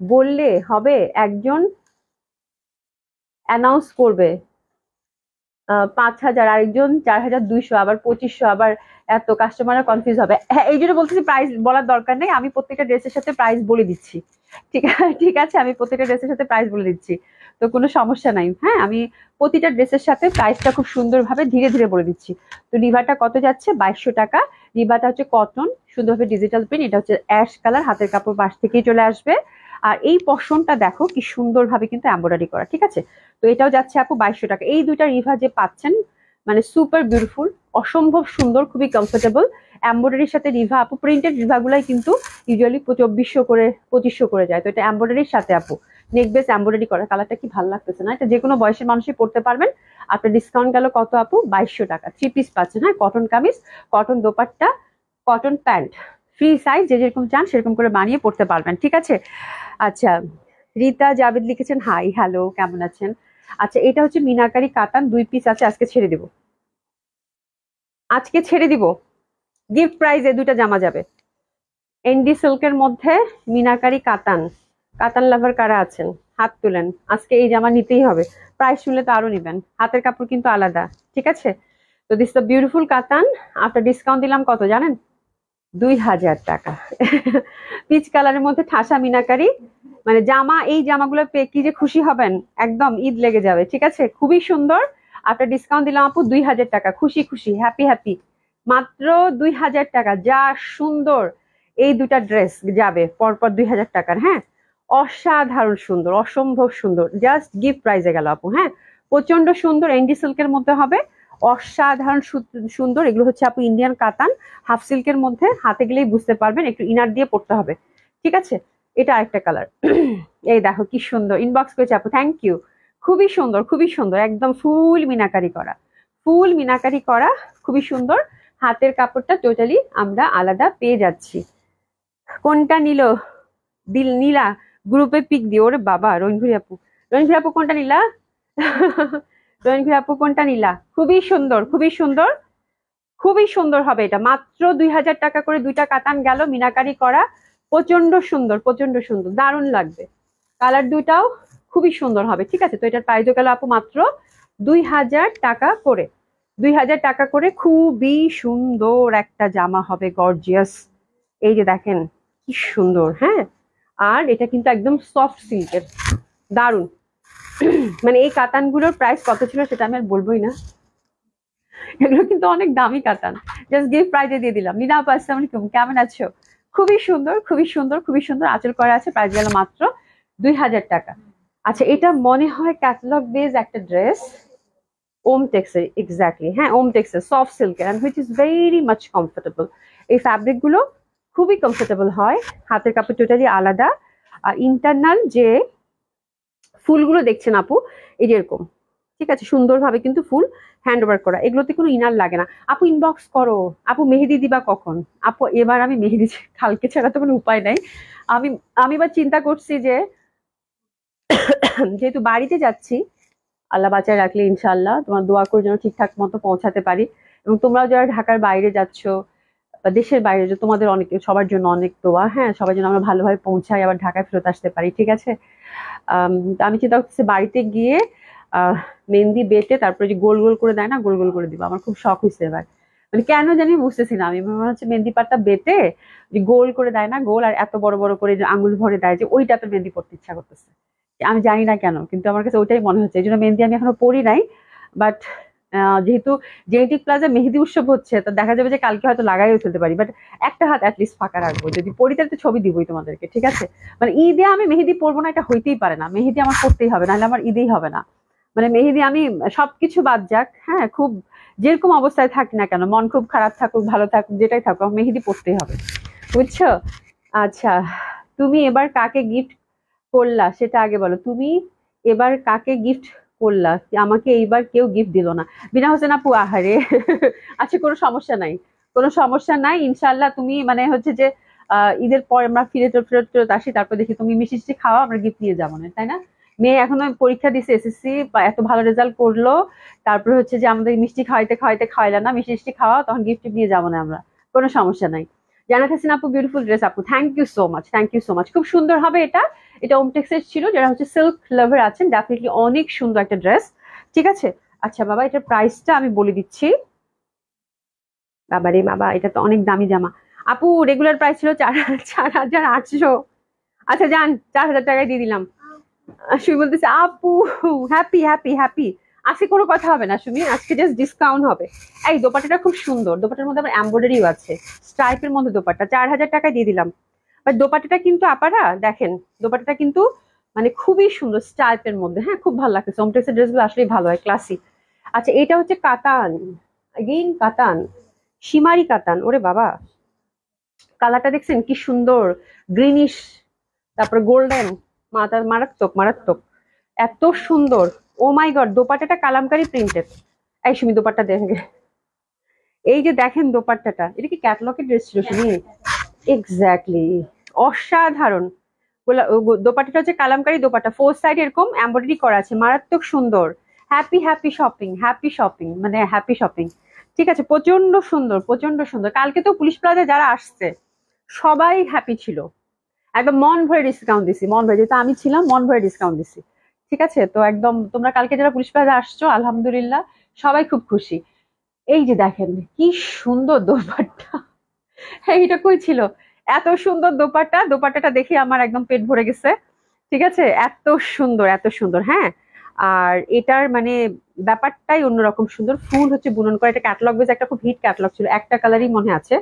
বললে হবে, একজন অ্যানাউন্স করবে 5000, আরেকজন 4200, আবার 2500, আবার এত, কাস্টমাররা কনফিউজ হবে। হ্যাঁ এই জন্য বলতেছি প্রাইস বলার দরকার নেই, আমি প্রত্যেকটা ড্রেসের সাথে প্রাইস বলে দিচ্ছি, ঠিক আছে ঠিক আছে, আমি প্রত্যেকটা ড্রেসের সাথে প্রাইস বলে দিচ্ছি, তো কোনো সমস্যা নাই। হ্যাঁ আমি প্রতিটা ড্রেসের সাথে প্রাইসটা খুব সুন্দরভাবে ধীরে ধীরে বলে দিচ্ছি। তো রিভাটা কত যাচ্ছে? 2200 টাকা। রিভাটা হচ্ছে কটন, সুন্দরভাবে ডিজিটাল প্রিন্ট, এটা হচ্ছে অ্যাশ কালার, হাতের কাপড় পাশ থেকেই চলে আসবে। আর এই পশনটা দেখো কি সুন্দরভাবে কিন্তু এমব্রয়ডারি করা, ঠিক আছে। তো এটাও যাচ্ছে আপু 2200 টাকা। এই দুইটা রিভা যে পাচ্ছেন, মানে সুপার বিউটিফুল, অসম্ভব সুন্দর, খুবই কমফোর্টেবল। এমব্রয়ডারির সাথে রিভা আপু, প্রিন্টেড রিভা গুলাই কিন্তু ইউজুয়ালি 2400 করে 2500 করে যায়, তো এটা এমব্রয়ডারির সাথে আপু, নেক বেস এমব্রয়ডারি করা। কালারটা কি ভালো লাগতেছে না? এটা যে কোনো বয়সের মানুষই পড়তে পারবেন। আপনার ডিসকাউন্ট গেল কত আপু? 2200 টাকা। 3 পিস পাচ্ছেন, হ্যাঁ, cotton kameez, cotton dupatta, cotton pant, free size, যে যেরকম চান সেরকম করে বানিয়ে পড়তে পারবেন, ঠিক আছে। আচ্ছা, রীতা জাভেদ লিখেছেন হাই, হ্যালো, কেমন আছেন? আচ্ছা এটা হচ্ছে মিনাকারি কাতান, 2 পিস আছে, আজকে ছেড়ে দিব, আজকে ছেড়ে দিব, গিফট প্রাইজে দুইটা জামা যাবে। এনডি সিল্কের মধ্যে মিনাকারি কাতান, কাতান লাভার কারা আছেন হাত তুলেন, আজকে এই জামা নিতেই হবে। প্রাইস শুনলে তো আরো নিবেন, হাতের কাপড় কিন্তু আলাদা, ঠিক আছে। তো দিস দ্য বিউটিফুল কাতান, আফটার ডিসকাউন্ট দিলাম কত জানেন? 2000 টাকা। পিচ কালারের মধ্যে ঠাসা মিনাকারি, মানে জামা, এই জামাগুলো পেয়ে কি যে খুশি হবেন, একদম ঈদ লেগে যাবে, ঠিক আছে, খুবই সুন্দর। আপনার ডিসকাউন্ট দিলাম আপু 2000 টাকা, খুশি খুশি, হ্যাপি হ্যাপি, মাত্র 2000 টাকা। যা সুন্দর এই দুটা ড্রেস যাবে পরপর 2000 টাকার, হ্যাঁ, অসাধারণ সুন্দর, অসম্ভব সুন্দর, জাস্ট গিফট প্রাইজে গেল আপু, হ্যাঁ, প্রচন্ড সুন্দর, এন্ডি সিল্কের মধ্যে হবে, অসাধারণ সুন্দর। এগুলো হচ্ছে আপু ইন্ডিয়ান কাতান, হাফ সিল্কের মধ্যে, হাতে গেলেই বুঝতে পারবেন, একটু ইনার দিয়ে পড়তে হবে, ঠিক আছে। এটা আরেকটা কালার। এই দেখো কি সুন্দর, ইনবক্স করেছে আপু, থ্যাংক ইউ। খুবই সুন্দর, খুবই সুন্দর, একদম ফুল মিনাকারি করা, ফুল মিনাকারি করা, খুবই সুন্দর। হাতের কাপড়টা টোটালি আমরা আলাদা পেয়ে যাচ্ছি। কোনটা নিল? দিল নীলা, গ্রুপে পিক দিও, ওরে বাবা, রঞ্জুরি আপু, রঞ্জুরি আপু কোনটা নিলা? রঞ্জুরি আপু কোনটা নিলা? খুবই সুন্দর, খুবই সুন্দর, খুবই সুন্দর হবে এটা, মাত্র 2000 টাকা করে দুইটা কাতান গেল মিনাকারি করা, প্রচন্ড সুন্দর, প্রচন্ড সুন্দর, দারুণ লাগবে। কালার দুইটাও খুবই সুন্দর হবে, ঠিক আছে। তো এটার প্রাইসও গেল আপু মাত্র 2000 টাকা করে, 2000 টাকা করে। খুবই সুন্দর একটা জামা হবে, গর্জিয়াস, এই যে দেখেন কি সুন্দর, হ্যাঁ। আর এটা কিন্তু একদম সফট সিল্কের, দারুণ। মানে এই কাতানগুলোর প্রাইস কত ছিল সেটা আমি আর বলবোই না, এগুলো কিন্তু অনেক দামি কাতান, জাস্ট গিফট প্রাইজে দিয়ে দিলাম। নিনা আপু আসসালামু আলাইকুম, কেমন আছো? খুবই সুন্দর, খুবই সুন্দর, খুবই সুন্দর, আঁচল করা আছে, প্রাইস গেল মাত্র 2000 টাকা। আচ্ছা এটা মনে হয় ক্যাটালগ বেজ একটা ড্রেস, ওম টেক্সের, এক্স্যাক্টলি, হ্যাঁ ওম টেক্সের, সফট সিল্কের, and which is very much comfortable. এই ফ্যাব্রিক গুলো খুবই কমফোর্টেবল হয়, হাতের কাপড় টোটালি আলাদা। আর ইন্টারনাল যে ফুলগুলো দেখছেন আপু, এই যে এরকম, ঠিক আছে, সুন্দরভাবে কিন্তু ফুল হ্যান্ড ওভার করা, এগুলোতে কোনো ইনার লাগে না। আপু ইনবক্স করো, আপু মেহেদি দিবা কখন? আপু এবার আমি মেহেদি কালকে ছাড়া তো কোনো উপায় নাই। আমি আমি এবার চিন্তা করছি যে যেহেতু বাড়িতে যাচ্ছি, আল্লাহ বাঁচায় রাখলে ইনশাল্লাহ, তোমার দোয়া করে যেন ঠিকঠাক মতো পৌঁছাতে পারি। এবং তোমরাও যারা ঢাকার বাইরে যাচ্ছ বা দেশের বাইরে, যে তোমাদের অনেক, সবার জন্য অনেক দোয়া, হ্যাঁ, সবার জন্য আমরা ভালোভাবে পৌঁছাই, আবার ঢাকায় ফেরত আসতে পারি, ঠিক আছে। তো আমি চিন্তা করতেছি বাড়িতে গিয়ে মেহেন্দি বেটে তারপরে যে গোল গোল করে দেয় না, গোল গোল করে দিব। আমার খুব শখ হয়েছে এবার, মানে কেন জানি বুঝতেছি না, আমি মনে হচ্ছে মেহেন্দি পাতা বেটে যে গোল করে দেয় না, গোল আর এত বড় বড় করে যে আঙুল ভরে দেয়, যে ওই টাইপের মেহেন্দি পড়তে ইচ্ছা করতেছে। আমি জানি না কেন, কিন্তু আমার কাছে ওইটাই মনে হচ্ছে। এই জন্য মেহেন্দি আমি এখনো পড়ি নাই, বাট যেহেতু জেনেটিক প্লাজা মেহেদি উৎসব হচ্ছে, তো দেখা যাবে যে কালকে হয়তো লাগাইও ফেলতে পারি, বাট একটা হাত অ্যাটলিস্ট ফাঁকা রাখবো। যদি পড়ি তাহলে তো ছবি দিবই তোমাদেরকে, ঠিক আছে? মানে ঈদে আমি মেহেদি পরবো না, এটা হইতেই পারে না। মেহেদি আমার পড়তেই হবে, নাহলে আমার ঈদেই হবে না। মানে মেহেদি আমি সবকিছু বাদ যাক, হ্যাঁ, খুব যেরকম অবস্থায় থাকি না কেন, মন খুব খারাপ থাকুক ভালো থাকুক যেটাই থাকুক, আমার মেহেদি পড়তেই হবে, বুঝছো? আচ্ছা, তুমি এবার কাকে গিফট করলা সেটা আগে বলো। তুমি এবার কাকে গিফট করলা? আমাকে এইবার কেউ গিফট দিল না। বিনা হোসেন আপু, আহারে। আচ্ছা, কোনো সমস্যা নাই, কোনো সমস্যা নাই, ইনশাল্লাহ। তুমি মানে হচ্ছে যে ঈদের পর আমরা ফেরত ফেরত আসি, তারপর দেখি তুমি মিষ্টি টিষ্টি খাওয়া, আমরা গিফট নিয়ে যাবো না, তাই না? মেয়ে এখনো পরীক্ষা দিছে এসএসসি, এত ভালো রেজাল্ট করলো, তারপর হচ্ছে যে আমাদের মিষ্টি খাওয়াইতে খাওয়াইতে খাওয়াইলা না, মিষ্টি টিষ্টি খাওয়া, তখন গিফট নিয়ে যাবো না আমরা, কোনো সমস্যা নাই। জানাত হাসিন আপু, বিউটিফুল ড্রেস আপু, thank you so much, thank you so much, খুব সুন্দর হবে এটা। এটা ওমটেক্সের ছিল, যারা হচ্ছে সিল্ক লাভার আছেন, ডেফিনেটলি অনেক সুন্দর একটা ড্রেস, ঠিক আছে? আচ্ছা বাবা, এটার প্রাইসটা আমি বলে দিচ্ছি। বাবা রে বাবা, এটা তো অনেক দামি জামা। আপু, রেগুলার প্রাইস ছিল 4,800। আচ্ছা যান, 4,000 টাকায় দিয়ে দিলাম। সুমি বলতেছে আপু হ্যাপি হ্যাপি হ্যাপি। আজকে কোনো কথা হবে না সুমি, আজকে জাস্ট ডিসকাউন্ট হবে। এই দোপাট্টাটা খুব সুন্দর, দোপাট্টার মধ্যে আবার এমব্রয়ডারিও আছে, স্ট্রাইপের মধ্যে দোপাট্টা, 4,000 টাকায় দিয়ে দিলাম। বাট দোপাট্টাটা কিন্তু আপারা দেখেন, দোপাট্টাটা কিন্তু মানে খুবই সুন্দর স্ট্রাইপের মধ্যে, হ্যাঁ, খুব ভালো লাগছে। সোমটেক্সের ড্রেসগুলো আসলেই ভালো হয়, ক্লাসিক। আচ্ছা, এটা হচ্ছে কাতান, এগেইন কাতান, শিমারি কাতান। ওরে বাবা, কালারটা দেখছেন কি সুন্দর, গ্রিনিশ, তারপরে গোল্ডেন, মারাত্মক মারাত্মক, এত সুন্দর। ও মাই গড, দোপাট্টাটা কালামকারী প্রিন্টেড। এই সুমি, দোপাট্টা দেখেন, এই যে দেখেন দোপাট্টাটা, এটা কি ক্যাটলগের ড্রেস ছিল সুমি? এক্স্যাক্টলি, অসাধারণ। দোপাট্টাটা হচ্ছে কালামকারী দোপাট্টা, ফোর সাইড এরকম এমব্রয়ডারি করা আছে, মারাত্মক সুন্দর। Happy happy shopping, happy shopping, মানে হ্যাপি শপিং, ঠিক আছে? প্রচন্ড সুন্দর, প্রচন্ড সুন্দর। কালকে তো পুলিশ প্লাজা যারা আসছে সবাই হ্যাপি ছিল, একদম মন ভরে ডিসকাউন্ট দিছি, মন ভরে, যেহেতু আমি ছিলাম মন ভরে ডিসকাউন্ট দিছি, ঠিক আছে? তো একদম তোমরা কালকে যারা পুলিশ প্লাজা আসছো, আলহামদুলিল্লাহ সবাই খুব খুশি। এই যে দেখেন কি সুন্দর দোপাট্টা, হ্যাঁ, এটা কই ছিল? এত সুন্দর দোপাট্টা, দোপাট্টাটা দেখে আমার একদম পেট ভরে গেছে, ঠিক আছে? এত সুন্দর, এত সুন্দর, হ্যাঁ। আর এটার মানে ব্যাপারটাই অন্যরকম সুন্দর, ফুল হচ্ছে বুনন করা। এটা ক্যাটালগ বেজ, একটা খুব হিট ক্যাটালগ ছিল, একটা কালারই মনে আছে,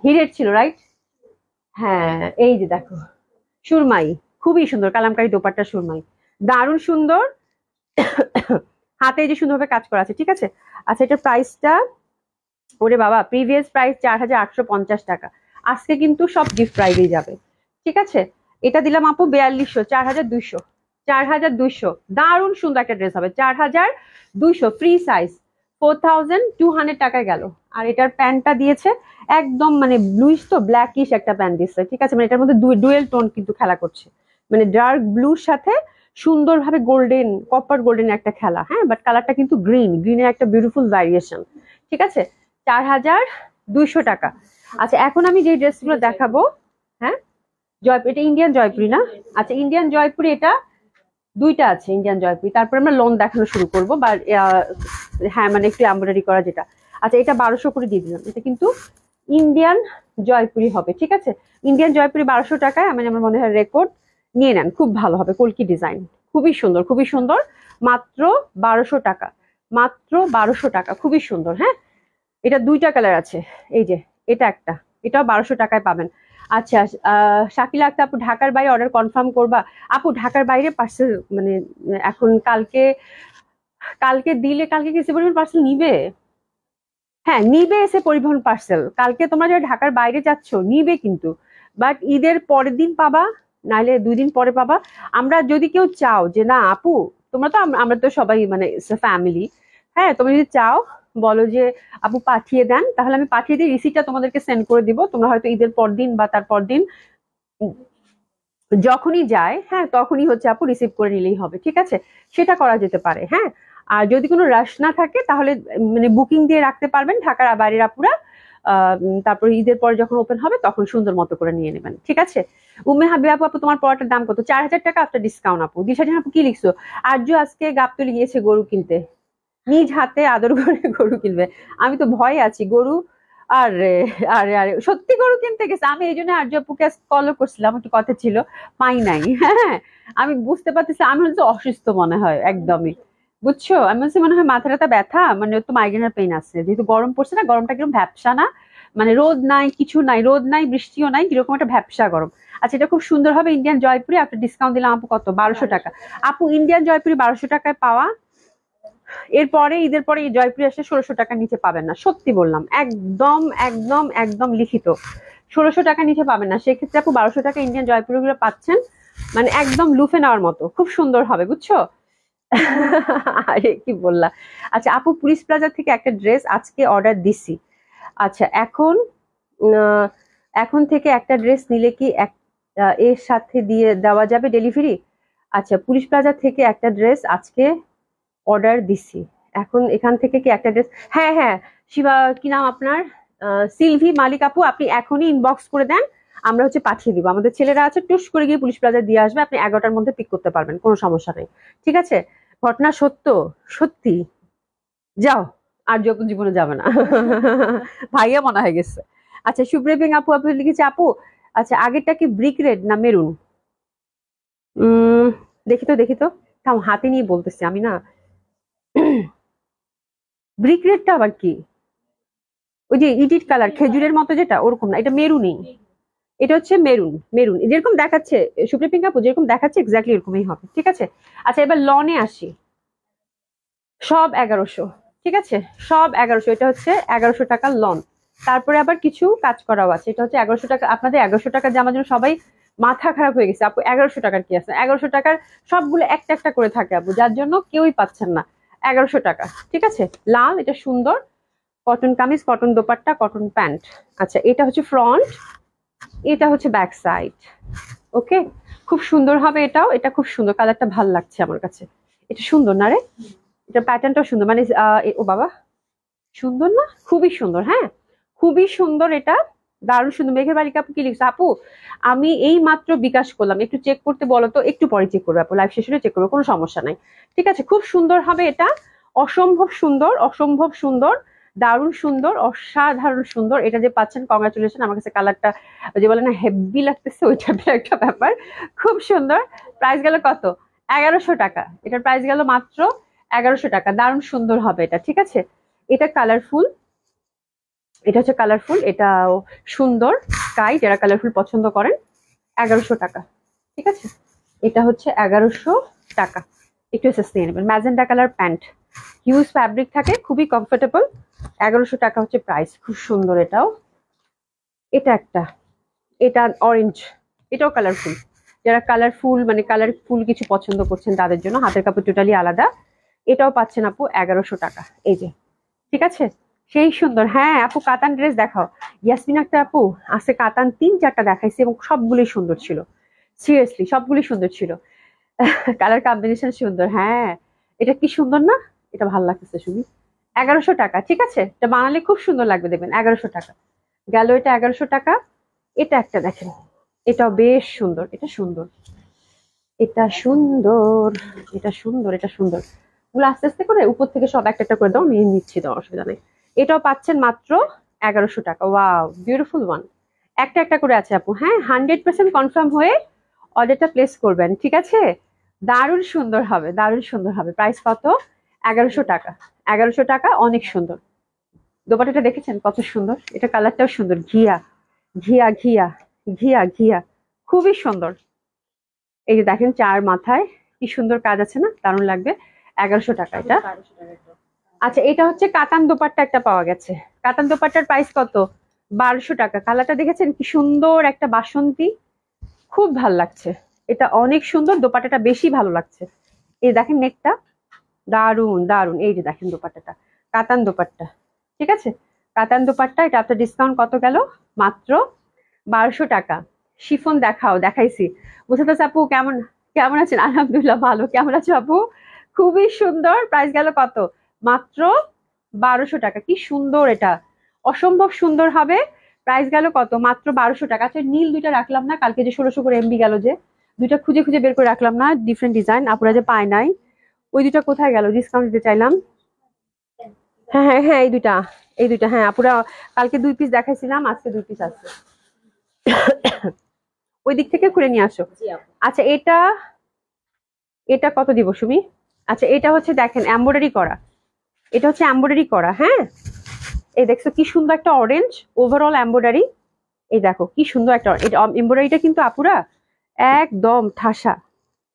হিরের ছিল, রাইট? হ্যাঁ, এই যে দেখো, সুরমাই, খুবই সুন্দর কালামকারী দোপাট্টা, সুরমাই, দারুণ সুন্দর। হাতে এই যে সুন্দরভাবে কাজ করা আছে, ঠিক আছে? আচ্ছা, এটার প্রাইসটা, ওরে বাবা, প্রিভিয়াস প্রাইস 4,850 টাকা, আজকে কিন্তু সব গিফট প্রাইজেই যাবে, ঠিক আছে? এটা দিলাম আপু 4200, 4,200, 4,200, দারুণ সুন্দর একটা ড্রেস হবে, 4,200, ফ্রি সাইজ, 4,200 টাকায় গেল। আর এটার প্যান্টটা দিয়েছে একদম মানে ব্লুইশ, তো ব্ল্যাকিশ একটা প্যান্ট দিচ্ছে, ঠিক আছে? মানে এটার মধ্যে ডুয়েল টোন কিন্তু খেলা করছে, মানে ডার্ক ব্লুর সাথে সুন্দরভাবে গোল্ডেন, কপার গোল্ডেন একটা খেলা, হ্যাঁ, বাট কালারটা কিন্তু গ্রিনের একটা বিউটিফুল ভ্যারিয়েশন, ঠিক আছে? 4,200 টাকা। আচ্ছা, এখন আমি যে ড্রেসগুলো দেখাবো, হ্যাঁ, জয়পুর, এটা ইন্ডিয়ান জয়পুরি না? আচ্ছা, ইন্ডিয়ান জয়পুরি, এটা দুইটা আছে ইন্ডিয়ান জয়পুরি, তারপর আমরা লোন দেখানো শুরু করবো, বা হ্যাঁ, মানে একটু এমব্রয়ডারি করা যেটা। আচ্ছা, এটা 1,200 করে দিয়ে দিলাম, এটা কিন্তু ইন্ডিয়ান জয়পুরি হবে, ঠিক আছে? ইন্ডিয়ান জয়পুরি 1,200 টাকায়, মানে আমার মনে হয় রেকর্ড, নিয়ে নেন, খুব ভালো হবে, কলকি ডিজাইন, খুবই সুন্দর, খুবই সুন্দর, মাত্র 1,200 টাকা, মাত্র 1,200 টাকা, খুবই সুন্দর, হ্যাঁ। এটা দুইটা কালার আছে, এই যে এটা একটা, এটাও 1,200 টাকায় পাবেন। আচ্ছা, শাকিলা আক্তার আপু, ঢাকার বাইরে অর্ডার কনফার্ম করবা? আপু, ঢাকার বাইরে পার্সেল মানে এখন কালকে, কালকে দিলে কালকে কিছু পরিমাণ পার্সেল নিবে, হ্যাঁ নিবে, এসে পরিবহন পার্সেল কালকে, তোমরা যারা ঢাকার বাইরে যাচ্ছ নিবে কিন্তু, বাট ঈদের পরের দিন পাবা, নাইলে 2 দিন পরে পাবা। আমরা যদি কেউ চাও যে না আপু, তোমরা তো, আমরা তো সবাই মানে ফ্যামিলি, হ্যাঁ, তোমরা যদি চাও বলো যে আপু পাঠিয়ে দেন, তাহলে আমি পাঠিয়ে দিই, রিসিপ্টটা তোমাদেরকে সেন্ড করে দিব, তোমরা হয়তো ঈদের পর দিন বা তারপর দিন যখনই যায়, হ্যাঁ, তখনই হচ্ছে আপু রিসিভ করে নিলেই হবে, ঠিক আছে? সেটা করা যেতে পারে, হ্যাঁ। আর যদি কোনো রাশ না থাকে তাহলে মানে বুকিং দিয়ে রাখতে পারবেন ঢাকার বাইরের আপুরা, তারপর ঈদের পরে যখন ওপেন হবে তখন সুন্দর মতো করে নিয়ে নেবেন, ঠিক আছে? উম্মে হাবিব আপু, আপু তোমার পড়াটার দাম কত? 4000 টাকা আফটার ডিসকাউন্ট আপু। দিশাজান আপু কি লিখছো? আরজু আজকে গাবতলী গিয়েছে গরু কিনতে, নিজ হাতে আদর করে গরু কিনবে। আমি তো ভয়ে আছি গরু। আরে আরে আরে, সত্যি গরু কিনতে গেছে? আমি এই জন্য আরজু আপুকে কল করছিলাম, একটু কথা ছিল, পাই নাই। হ্যাঁ, আমি বুঝতে পারতেছি, আমি হচ্ছে অসুস্থ মনে হয় একদমই, বুঝছো? আমি হচ্ছে মনে হয় মাথা টাথা ব্যথা, মানে তো মাইগ্রেনের পেইন আছে, যেহেতু গরম পড়ছে না, গরমটা কিরকম ভ্যাপসা না, মানে রোদ নাই কিছু নাই, রোদ নাই বৃষ্টিও নাই, কিরকম একটা ভ্যাপসা গরম। আচ্ছা, এটা খুব সুন্দর হবে ইন্ডিয়ান জয়পুরি, আপনার ডিসকাউন্ট দিলাম আপু কত? 1200 টাকা। আপু ইন্ডিয়ান জয়পুরি 1200 টাকায় পাওয়া, এরপরে ঈদের পরে এই জয়পুরি আসলে 1600 টাকার নিচে পাবেন না, সত্যি বললাম, একদম একদম একদম লিখিত, 1600 টাকার নিচে পাবেন না। সেক্ষেত্রে আপু 1200 টাকা ইন্ডিয়ান জয়পুরি গুলো পাচ্ছেন, মানে একদম লুফে নেওয়ার মতো, খুব সুন্দর হবে, বুঝছো? আরে কি বললা। আচ্ছা আপু, পুলিশ প্লাজা থেকে একটা ড্রেস আজকে অর্ডার দিছি। আচ্ছা, আহ, এখন থেকে একটা ড্রেস নিলে কি এর সাথে দিয়ে দেওয়া যাবে ডেলিভারি? আচ্ছা, পুলিশ প্লাজা থেকে একটা ড্রেস আজকে অর্ডার দিছি, এখন এখান থেকে কি একটা ড্রেস? হ্যাঁ হ্যাঁ, শিবা কি নাম আপনার? সিলভি মালিক আপু, আপনি এখনই ইনবক্স করে দেন, আমরা হচ্ছে পাঠিয়ে দিব। আমাদের ছেলেরা আছে, টুস করে গিয়ে পুলিশ প্লাজা দিয়ে আসবে, আপনি 11টার মধ্যে পিক করতে পারবেন, কোনো সমস্যা নেই, ঠিক আছে? ঘটনা সত্য, সত্যি। যাও, আর যখন জীবনে যাবে না। ভাইয়া মনে হয়ে গেছে। আচ্ছা, সুব্রেবিং আপু, আপু লিখেছে আপু, আচ্ছা আগেরটা কি ব্রিক রেড না মেরুন? দেখি তো দেখি তো, তাও হাতে নিয়ে বলতেছি আমি না। ব্রিক রেডটা আবার কি? ওই যে ইডিট কালার খেজুরের মতো যেটা, ওরকম না, এটা মেরুনই। এটা হচ্ছে মেরুন, মেরুন যেরকম দেখাচ্ছে সুপ্রিয়া পিঙ্ক আপু, যেরকম দেখাচ্ছে এক্স্যাক্টলি এরকমই হবে, ঠিক আছে? আচ্ছা, এবার লনে আসি। সব 1100, ঠিক আছে, সব 1100, এটা হচ্ছে 1100 টাকা লন। তারপরে আবার কিছু কাজ করাও আছে, এটা হচ্ছে 1100 টাকা। আপনাদের 1100 টাকা জামার জন্য সবাই মাথা খারাপ হয়ে গেছে আপু, 1100 টাকার কি আছে? 1100 টাকার সবগুলো একটা একটা করে থাকে আপু, যার জন্য কেউই পাচ্ছেন না। 1100 টাকা, ঠিক আছে? লাল, এটা সুন্দর, cotton kameez, cotton dupatta, cotton pant. আচ্ছা, এটা হচ্ছে ফ্রন্ট, এটা হচ্ছে ব্যাক সাইড। ওকে, খুব সুন্দর হবে এটাও, এটা খুব সুন্দর, কালারটা ভাল লাগছে আমার কাছে। এটা সুন্দর না রে? এটা প্যাটার্নটাও সুন্দর, মানে ও বাবা, সুন্দর না? খুবই সুন্দর, হ্যাঁ খুবই সুন্দর এটা, দারুণ সুন্দর। মেঘের বালিকা আপু কি লিখছে? আপু আমি এই মাত্র বিকাশ করলাম, একটু চেক করতে বলো তো। একটু পরে চেক করবো আপু, লাইভ শেষে চেক করবো, কোনো সমস্যা নাই, ঠিক আছে? খুব সুন্দর হবে এটা, অসম্ভব সুন্দর, অসম্ভব সুন্দর, দারুণ সুন্দর, অসাধারণ সুন্দর। এটা যে পাচ্ছেন, কংগ্রাচুলেশন। আমার কাছে কালারটা যে বলে না হেভি লাগতেছে, ওই টাইপের একটা ব্যাপার, খুব সুন্দর। প্রাইস গেল কত? 1100 টাকা। এটার প্রাইস গেল মাত্র 1100 টাকা। দারুণ সুন্দর হবে এটা, ঠিক আছে? এটা কালারফুল, এটা হচ্ছে কালারফুল, এটাও সুন্দর, স্কাই, যারা কালারফুল পছন্দ করেন। 1100 টাকা, ঠিক আছে? এটা হচ্ছে 1100 টাকা। একটু এসএস নিয়ে নেবেন, magenta colour pant, huge fabric থাকে, খুবই কমফোর্টেবল। 1100 টাকা হচ্ছে প্রাইস, খুব সুন্দর এটাও। এটা একটা, এটা অরেঞ্জ, এটাও কালারফুল, যারা কালারফুল মানে কালারফুল কিছু পছন্দ করছেন তাদের জন্য। হাতের কাপড় টোটালি আলাদা। এটাও পাচ্ছেন আপু 1100 টাকা, এই যে, ঠিক আছে? সেই সুন্দর। হ্যাঁ আপু, কাতান ড্রেস দেখাও। ইয়াসমিন একটা আপু আছে, কাতান 3-4টা দেখাইছে এবং সবগুলোই সুন্দর ছিল, সিরিয়াসলি সবগুলোই সুন্দর ছিল। কালার কম্বিনেশন সুন্দর, হ্যাঁ। এটা কি সুন্দর না? এটা ভালো লাগতেছে শুনি। 1100 টাকা, ঠিক আছে? এটা বানালে খুব সুন্দর লাগবে, দেখবেন। 1100 টাকা গেল, এটা 1100 টাকা। এটা একটা দেখেন, এটাও বেশ সুন্দর, এটা সুন্দর, এটা সুন্দর, এটা সুন্দর, এটা সুন্দর। ওগুলো আস্তে আস্তে করে উপর থেকে সব একটা একটা করে দাও, নিয়ে নিচ্ছি, দাও, অসুবিধা নেই। এটাও পাচ্ছেন মাত্র 1100 টাকা। Wow, beautiful one. একটা একটা করে আছে আপু, হ্যাঁ 100% কনফার্ম হয়ে অর্ডারটা প্লেস করবেন, ঠিক আছে? দারুণ সুন্দর হবে, দারুণ সুন্দর হবে। প্রাইস কত? 1100 টাকা। 1100 টাকা, অনেক সুন্দর। দোপাট্টাটা দেখেছেন কত সুন্দর? এটা কালারটাও সুন্দর, ঘিয়া ঘিয়া ঘিয়া ঘিয়া ঘিয়া, খুবই সুন্দর। এই যে দেখেন, চার মাথায় কি সুন্দর কাজ আছে না? দারুণ লাগবে। 1100 টাকা এটা। আচ্ছা, এটা হচ্ছে কাতান দোপাট্টা একটা পাওয়া গেছে। কাতান দোপাট্টার প্রাইস কত? 1200 টাকা। কালারটা দেখেছেন কি সুন্দর, একটা বাসন্তী, খুব ভাল লাগছে। এটা অনেক সুন্দর, দোপাট্টাটা বেশি ভালো লাগছে। এই দেখেন নেকটা, দারুণ দারুণ। এই যে দেখেন দোপাট্টাটা, কাতান দোপাট্টা, ঠিক আছে? কাতান দোপাট্টা, এটা আপনার ডিসকাউন্ট কত গেল? মাত্র 1200 টাকা। শিফন দেখাও, দেখাইছি। মুসাদ্দাস আপু কেমন, কেমন আছেন? আলহামদুলিল্লাহ ভালো, কেমন আছো আপু? খুবই সুন্দর। প্রাইস গেল কত? মাত্র 1200 টাকা। কি সুন্দর এটা, অসম্ভব সুন্দর হবে। প্রাইস গেল কত, মাত্র 1200 টাকা। আচ্ছা নীল দুইটা রাখলাম না, কালকে যে 1600 করে এমবি গেল, যে দুইটা খুঁজে খুঁজে বের করে রাখলাম না, ডিফারেন্ট ডিজাইন, আপুরা যে পায় নাই, ওই দুইটা কোথায় গেল, ডিসকাউন্ট দিতে চাইলাম। হ্যাঁ হ্যাঁ হ্যাঁ, এই দুইটা হ্যাঁ আপুরা, কালকে 2 পিস দেখাইছিলাম, আজকে 2 পিস আছে, ওই দিক থেকে খুলে নিয়ে আসো। আচ্ছা এটা, এটা কত দিব সুমি? আচ্ছা এটা হচ্ছে দেখেন এমব্রয়ডারি করা, এটা হচ্ছে এমব্রয়ডারি করা, হ্যাঁ। এই দেখছো কি সুন্দর একটা অরেঞ্জ ওভারঅল এমব্রয়ডারি, এই দেখো কি সুন্দর একটা, এটা এমব্রয়ডারিটা কিন্তু আপুরা একদম ঠাসা,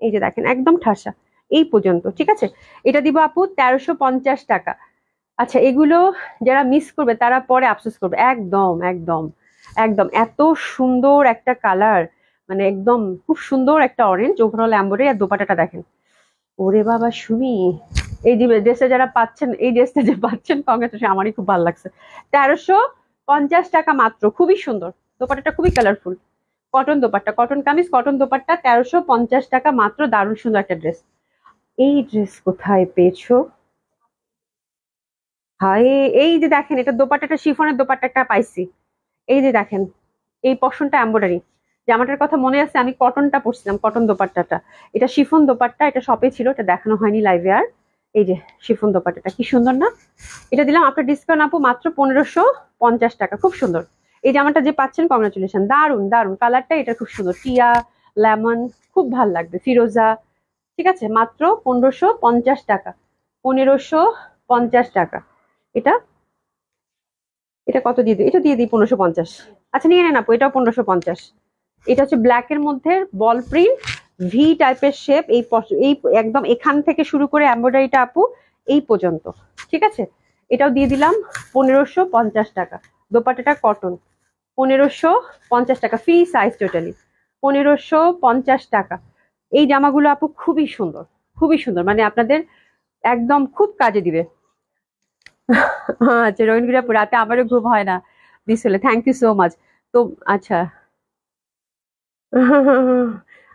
এই যে দেখেন একদম ঠাসা এই পর্যন্ত, ঠিক আছে। এটা দিব আপু 1350 টাকা। আচ্ছা এগুলো যারা মিস করবে তারা পরে আফসোস করবে, একদম একদম একদম, এত সুন্দর একটা কালার, মানে একদম খুব সুন্দর একটা অরেঞ্জ ওভারঅল এমব্রয়ডারি, আর দোপাট্টাটা দেখেন, ওরে বাবা সুমি, এই যে ড্রেসটা যারা পাচ্ছেন, এই ড্রেসটা যে পাচ্ছেন, কংগ্রেচুলেশন, আমারই খুব ভালো লাগছে। 1350 টাকা মাত্র, খুবই সুন্দর দোপাট্টাটা, খুবই colourful, cotton dupatta, cotton kameez, cotton dupatta, 1350 টাকা মাত্র, দারুণ সুন্দর একটা ড্রেস। এই ড্রেস কোথায় পেয়েছো? হায়, এই যে দেখেন এটা দোপাট্টাটা, শিফনের দোপাট্টা একটা পাইছি, এই যে দেখেন এই পশনটা এমব্রয়ডারি, জামাটার কথা মনে আছে, আমি কটনটা পরছিলাম, কটন দোপাট্টাটা, এটা শিফন দোপাট্টা, এটা শপে ছিল, এটা দেখানো হয়নি লাইভে আর। এই যে শিফন দোপাট্টাটা কি সুন্দর না, এটা দিলাম আপনার ডিসকাউন্ট আপু মাত্র 1550 টাকা, খুব সুন্দর। এই জামাটা যে পাচ্ছেন কংগ্রাচুলেশন, দারুন দারুন কালারটা, এটা খুব সুন্দর, টিয়া লেমন, খুব ভাল লাগবে, ফিরোজা, ঠিক আছে, মাত্র 1550 টাকা, 1550 টাকা। এটা, এটা কত দিয়ে দিই, এটা দিয়ে দিই 1550। আচ্ছা নিয়ে নেন আপু, এটাও 1550। এটা হচ্ছে ব্ল্যাক এর মধ্যে বল প্রিন্ট, ভি টাইপের শেপ, এই একদম এখান থেকে শুরু করে এমব্রয়ডারিটা আপু এই পর্যন্ত, ঠিক আছে। এটাও দিয়ে দিলাম 1550 টাকা। দোপাট্টাটা কটন, 1550 টাকা, ফ্রি সাইজ টোটালি, 1550 টাকা। এই জামাগুলো আপু খুবই সুন্দর, খুবই সুন্দর, মানে আপনাদের একদম খুব কাজে দিবে। আচ্ছা রোহিণগিরি আপু, রাতে আমারও ঘুম হয় না মিস হলে, থ্যাংক ইউ সো মাচ। তো আচ্ছা,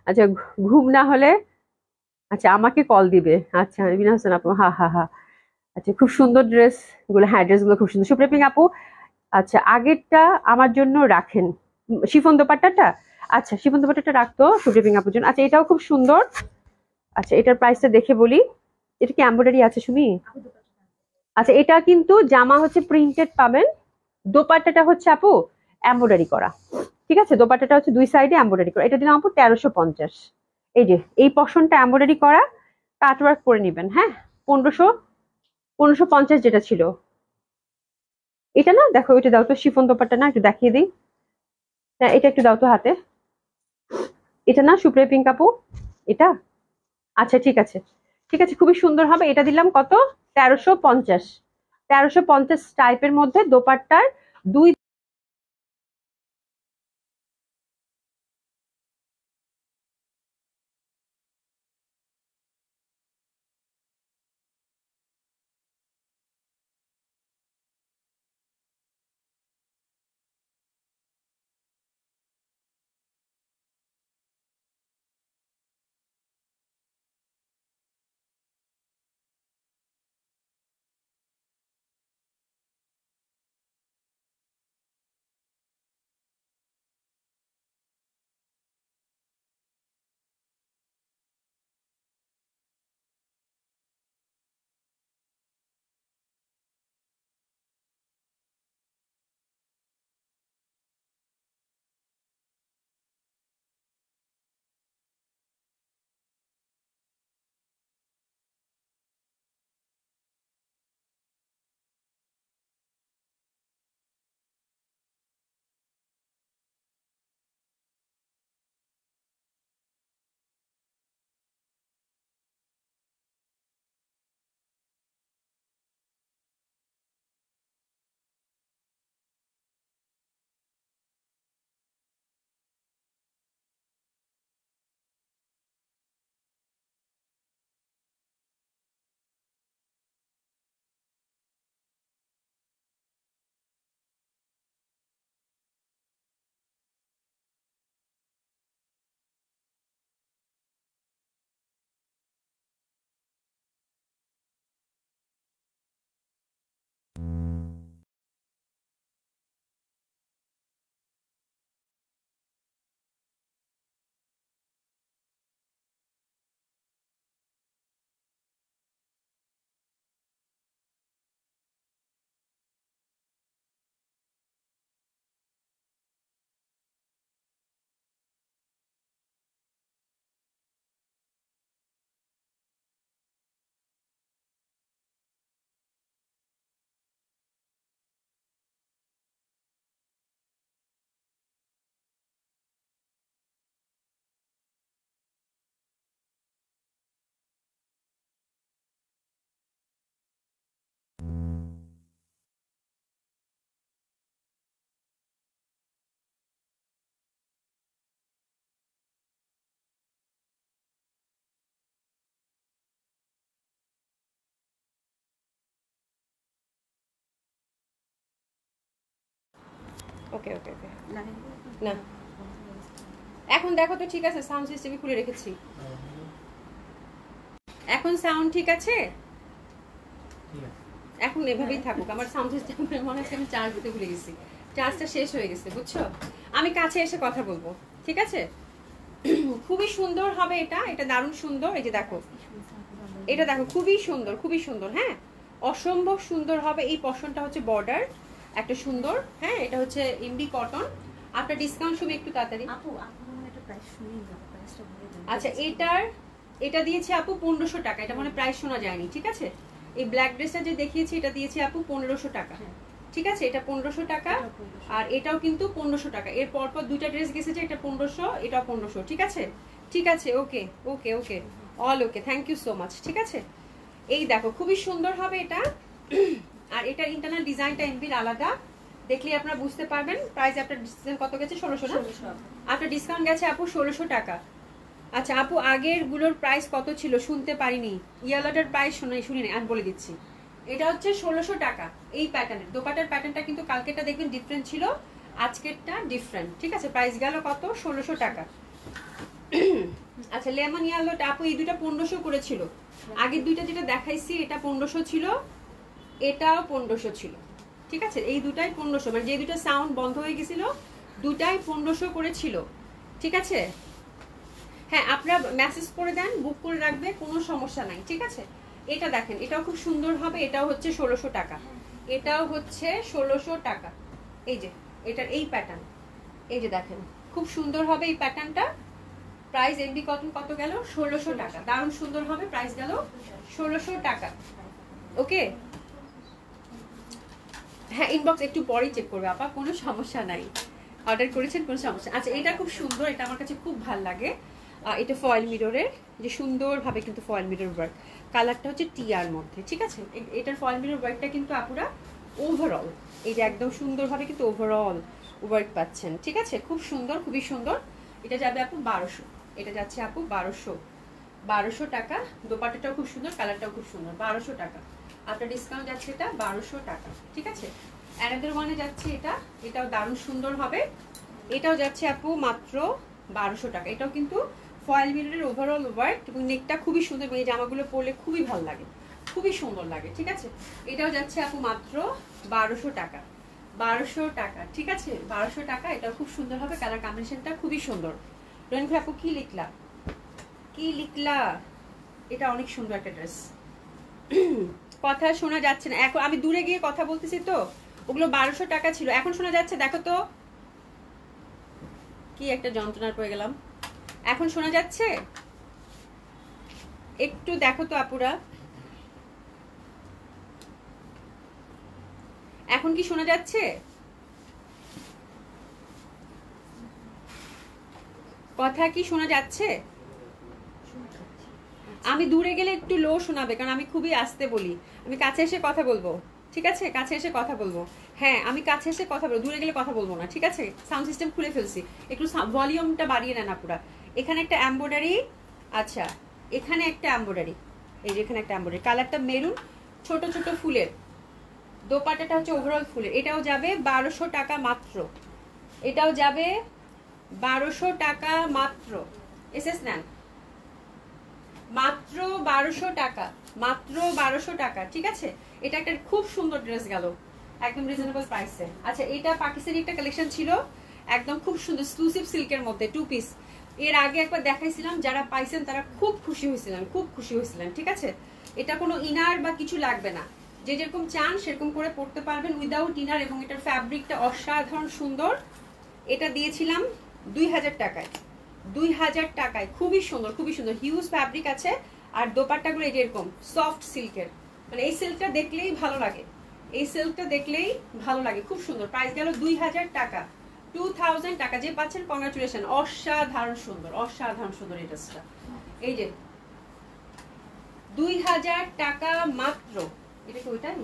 আচ্ছা ঘুম না হলে, আচ্ছা আমাকে কল দিবে, আচ্ছা বিনা হোসেন আপু, হা হা হা। আচ্ছা খুব সুন্দর ড্রেস গুলো, হ্যাঁ ড্রেস গুলো খুব সুন্দর, সুপ্রিয়া আপু। আচ্ছা আগেরটা আমার জন্য রাখেন, শিফন দোপাট্টাটা, আচ্ছা শিফন দোপাট্টাটা রাখতো সুপ্রিয়া আপুর জন্য। আচ্ছা এটাও খুব সুন্দর। আচ্ছা এটার প্রাইসটা দেখে বলি, এটা কি এমব্রয়ডারি আছে সুমি? আচ্ছা এটা কিন্তু জামা হচ্ছে প্রিন্টেড পাবেন, দোপাট্টাটা হচ্ছে আপু এমব্রয়ডারি করা, ঠিক আছে, দোপাট্টাটা হচ্ছে দুই সাইডে এমব্রয়ডারি করা, এটা দিলাম আপু 1350। এই যে এই পশনটা এমব্রয়ডারি করা, কাটওয়ার্ক করে নিবেন, হ্যাঁ। 1500, 1550 যেটা ছিল, এটা না, দেখো এটা দাও তো, শিফন দোপাট্টা না, একটু দেখিয়ে দিই, হ্যাঁ এটা একটু দাও তো হাতে, এটা না সুপ্রিয়া পিঙ্ক আপু, এটা, আচ্ছা ঠিক আছে, ঠিক আছে, খুবই সুন্দর হবে, এটা দিলাম কত, 1350। 1350 টাইপের মধ্যে দোপাট্টার দুই ওকে ওকে ওকে না এখন দেখো তো ঠিক আছে, সাউন্ড সিস্টেমই খুলে রেখেছি। এখন সাউন্ড ঠিক আছে, এখন এভাবেই থাকুক। আমার সাউন্ড সিস্টেম মনে হচ্ছে আমি চার্জ দিতে ভুলে গেছি, চার্জটা শেষ হয়ে গেছে বুঝছো। আমি কাছে এসে কথা বলবো, ঠিক আছে? খুবই সুন্দর হবে এটা, এটা দারুণ সুন্দর। এই যে দেখো, এটা দেখো খুবই সুন্দর, খুবই সুন্দর। হ্যাঁ, অসম্ভব সুন্দর হবে। এই পশনটা হচ্ছে বর্ডার একটা সুন্দর। হ্যাঁ, এটা হচ্ছে ইন্ডি কটন। আপনার ডিসকাউন্ট সময় একটু তাড়াতাড়ি। আচ্ছা, এটা দিয়েছি আপু 1500 টাকা। এটা মানে প্রাইস শোনা যায়নি, ঠিক আছে? এই ব্ল্যাক ড্রেসটা যে দেখিয়েছি এটা দিয়েছি আপু 1500 টাকা, ঠিক আছে? এটা 1500 টাকা, আর এটাও কিন্তু 1500 টাকা। এর পরপর দুইটা ড্রেস গেছে যে, এটা 1500, এটাও 1500, ঠিক আছে? ঠিক আছে, okay okay okay, all okay, thank you so much, ঠিক আছে? এই দেখো খুবই সুন্দর হবে এটা। আর এটার ইন্টারনাল ডিজাইনটা এমবির আলাদা, দেখলে আপনারা বুঝতে পারবেন। প্রাইস আপনার ডিসকাউন্ট কত গেছে? 1600 না? আপনার ডিসকাউন্ট গেছে আপু 1600 টাকা। আচ্ছা আপু, আগের গুলোর প্রাইস কত ছিল? শুনতে পারিনি। ইয়েলোটার প্রাইস শুনিনি, আমি বলে দিচ্ছি। এটা হচ্ছে 1600 টাকা। এই প্যাটার্নের দোপাটার প্যাটার্নটা কিন্তু কালকেরটা দেখবেন ডিফারেন্ট ছিল, আজকেরটা ডিফারেন্ট, ঠিক আছে? প্রাইস গেল কত? 1600 টাকা। আচ্ছা, লেমন ইয়েলোটা আপু এই দুইটা 1500 করেছিল। আগের দুইটা যেটা দেখাইছি এটা 1500 ছিল, এটাও 1500 ছিল, ঠিক আছে? এই দুটাই 1500, মানে যে দুটা সাউন্ড বন্ধ হয়ে গেছিল দুটাই 1500 করেছিল, ঠিক আছে? হ্যাঁ, আপনারা মেসেজ করে দেন, বুক করে রাখবে, কোনো সমস্যা নাই, ঠিক আছে? এটা দেখেন, এটাও খুব সুন্দর হবে। এটাও হচ্ছে 1600 টাকা, এটাও হচ্ছে 1600 টাকা। এই যে এটার এই প্যাটার্ন, এই যে দেখেন খুব সুন্দর হবে এই প্যাটার্নটা। প্রাইস এমবি কটন কত গেল? 1600 টাকা। দারুণ সুন্দর হবে, প্রাইস গেল 1600 টাকা। ওকে, হ্যাঁ ইনবক্স একটু পরেই চেক করবে আপা, কোনো সমস্যা নাই। অর্ডার করেছেন, কোনো সমস্যা। আচ্ছা, এটা খুব সুন্দর, এটা আমার কাছে খুব ভালো লাগে। এটা ফয়েল মিররের, যে সুন্দরভাবে কিন্তু ফয়েল মিরর ওয়ার্ক। কালারটা হচ্ছে টিয়ার মধ্যে, ঠিক আছে? এটার ফয়েল মিরর ওয়ার্কটা কিন্তু আপুরা ওভারঅল, এই যে একদম সুন্দরভাবে কিন্তু ওভারঅল ওয়ার্ক পাচ্ছেন, ঠিক আছে? খুব সুন্দর, খুবই সুন্দর। এটা যাবে আপু 1200, এটা যাচ্ছে আপু 1200 টাকা। দোপাট্টাটাও খুব সুন্দর, কালারটাও খুব সুন্দর। 1200 টাকা আপনার ডিসকাউন্ট যাচ্ছে, এটা 1200 টাকা, ঠিক আছে? অ্যানাদার ওয়ানে যাচ্ছে এটা, এটাও দারুণ সুন্দর হবে। এটাও যাচ্ছে আপু মাত্র 1200 টাকা। এটাও কিন্তু ফয়েল মিররের ওভারঅল ওয়ার্ক, এবং নেকটা খুবই সুন্দর। এই জামাগুলো পরলে খুবই ভালো লাগে, খুবই সুন্দর লাগে, ঠিক আছে? এটাও যাচ্ছে আপু মাত্র 1200 টাকা। 1200 টাকা, ঠিক আছে? 1200 টাকা। এটাও খুব সুন্দর হবে, কালার কম্বিনেশনটা খুবই সুন্দর। রনিফা আপু কি লিখলা, কি লিখলা? এটা অনেক সুন্দর একটা ড্রেস। কথা শোনা যাচ্ছে না এখন, আমি দূরে গিয়ে কথা বলতেছি তো। ওগুলো 1200 টাকা ছিল, এখন শোনা যাচ্ছে? দেখো তো, কি একটা যন্ত্রণার পড়ে গেলাম। এখন শোনা যাচ্ছে? একটু দেখো তো আপুরা, এখন কি শোনা যাচ্ছে? কথা কি শোনা যাচ্ছে? আমি দূরে গেলে একটু লো শোনাবে, কারণ আমি খুবই আস্তে বলি। আমি কাছে এসে কথা বলবো, ঠিক আছে? কাছে এসে কথা বলবো। হ্যাঁ, আমি কাছে এসে কথা বলবো, দূরে গেলে কথা বলবো না, ঠিক আছে? সাউন্ড সিস্টেম খুলে ফেলছি, একটু ভলিউমটা বাড়িয়ে নেন আপুরা। এখানে একটা এমব্রয়ডারি, আচ্ছা এখানে একটা এমব্রয়ডারি, এই যে এখানে একটা এমব্রয়ডারি, কালারটা মেরুন, ছোট ছোট ফুলের। দোপাট্টাটা হচ্ছে ওভারঅল ফুলের। এটাও যাবে 1200 টাকা মাত্র, এটাও যাবে 1200 টাকা মাত্র। এসএস নেন, মাত্র 1200 টাকা, মাত্র 1200 টাকা, ঠিক আছে? এটা একটা খুব সুন্দর ড্রেস গেল, একদম রিজনেবল প্রাইসে। আচ্ছা, এটা পাকিস্তানি একটা কালেকশন ছিল, একদম খুব সুন্দর এক্সক্লুসিভ সিল্কের মধ্যে 2 পিস। এর আগে একবার দেখাইছিলাম, যারা পাইছেন তারা খুব খুশি হয়েছিলেন, খুব খুশি হয়েছিলেন, ঠিক আছে? এটা কোনো ইনার বা কিছু লাগবে না, যে যেরকম চান সেরকম করে পরতে পারবেন উইদাউট ইনার। এবং এটার ফ্যাব্রিকটা অসাধারণ সুন্দর। এটা দিয়েছিলাম 2000 টাকায়, 2000 টাকায়। খুবই সুন্দর, খুবই সুন্দর, হিউজ ফ্যাব্রিক আছে। আর দোপাট্টাগুলো এই এরকম সফট সিল্কের, মানে এই সিল্কটা দেখলেই ভালো লাগে, এই সিল্কটা দেখলেই ভালো লাগে, খুব সুন্দর। প্রাইস গেল 2000 টাকা, 2000 টাকা। যে পাচ্ছেন কংগ্রাচুলেশন, অসাধারণ সুন্দর, অসাধারণ সুন্দর এই ড্রেসটা। এই যে 2000 টাকা মাত্র। এটা কি ওইটাই?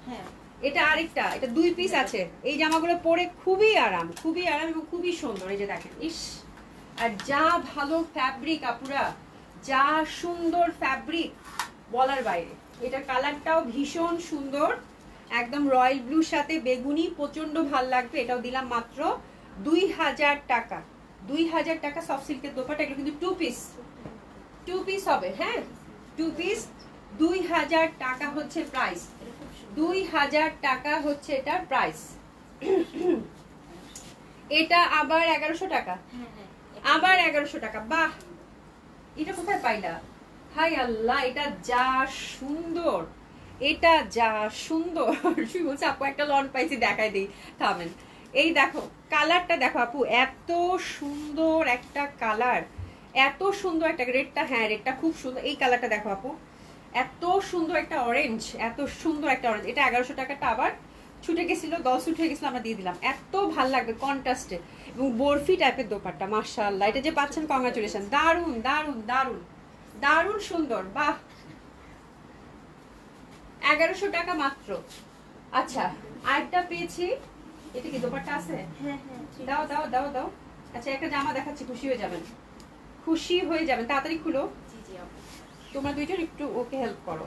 হ্যাঁ, এটা আরেকটা, এটা 2 পিস আছে। এই জামাগুলো পরে খুবই আরাম, খুবই আরাম এবং খুবই সুন্দর। এই যে দেখেন, ইস, আর যা ভালো ফ্যাব্রিক আপুরা, যা সুন্দর ফ্যাব্রিক বলার বাইরে। এটা কালারটাও ভীষণ সুন্দর, একদম রয়্যাল ব্লুর সাথে বেগুনি প্রচন্ড ভাল লাগবে। এটাও দিলাম মাত্র 2000 টাকা। 2000 টাকা সফট সিল্কের দোপাট্টা। এগুলো কিন্তু টু পিস হবে, হ্যাঁ 2 পিস। 2000 টাকা হচ্ছে প্রাইস, 2000 টাকা হচ্ছে এটার প্রাইস। এটা আবার 1100 টাকা, আবার 1100 টাকা। বাহ, এটা কোথায় পাইলা? হাই আল্লাহ, এটা যা সুন্দর, এটা যা সুন্দর। শুই বলছে আপু একটা লন পাইছি, দেখাই দিই, থামেন। এই দেখো কালারটা দেখো আপু, এত সুন্দর একটা কালার, এত সুন্দর একটা রেডটা, হ্যাঁ রেডটা খুব সুন্দর। এই কালারটা দেখো আপু, এত সুন্দর একটা অরেঞ্জ, এত সুন্দর একটা অরেঞ্জ। এটা 1100 টাকাটা আবার ছুটে গেছিল, 10 উঠে গেছিল, আমরা দিয়ে দিলাম। এত ভাল লাগবে কন্ট্রাস্টে এবং বরফি টাইপের দোপাট্টা, মাশাআল্লাহ। এটা যে পাচ্ছেন কংগ্রাচুলেশন, দারুন দারুন দারুন দারুন সুন্দর। বাহ, 1100 টাকা মাত্র। আচ্ছা আরেকটা পেয়েছি, এটা কি দোপাট্টা আছে? দাও দাও দাও দাও। আচ্ছা একটা জামা দেখাচ্ছি, খুশি হয়ে যাবেন, খুশি হয়ে যাবেন। তাড়াতাড়ি খুলো, তোমরা দুইজন একটু ওকে হেল্প করো।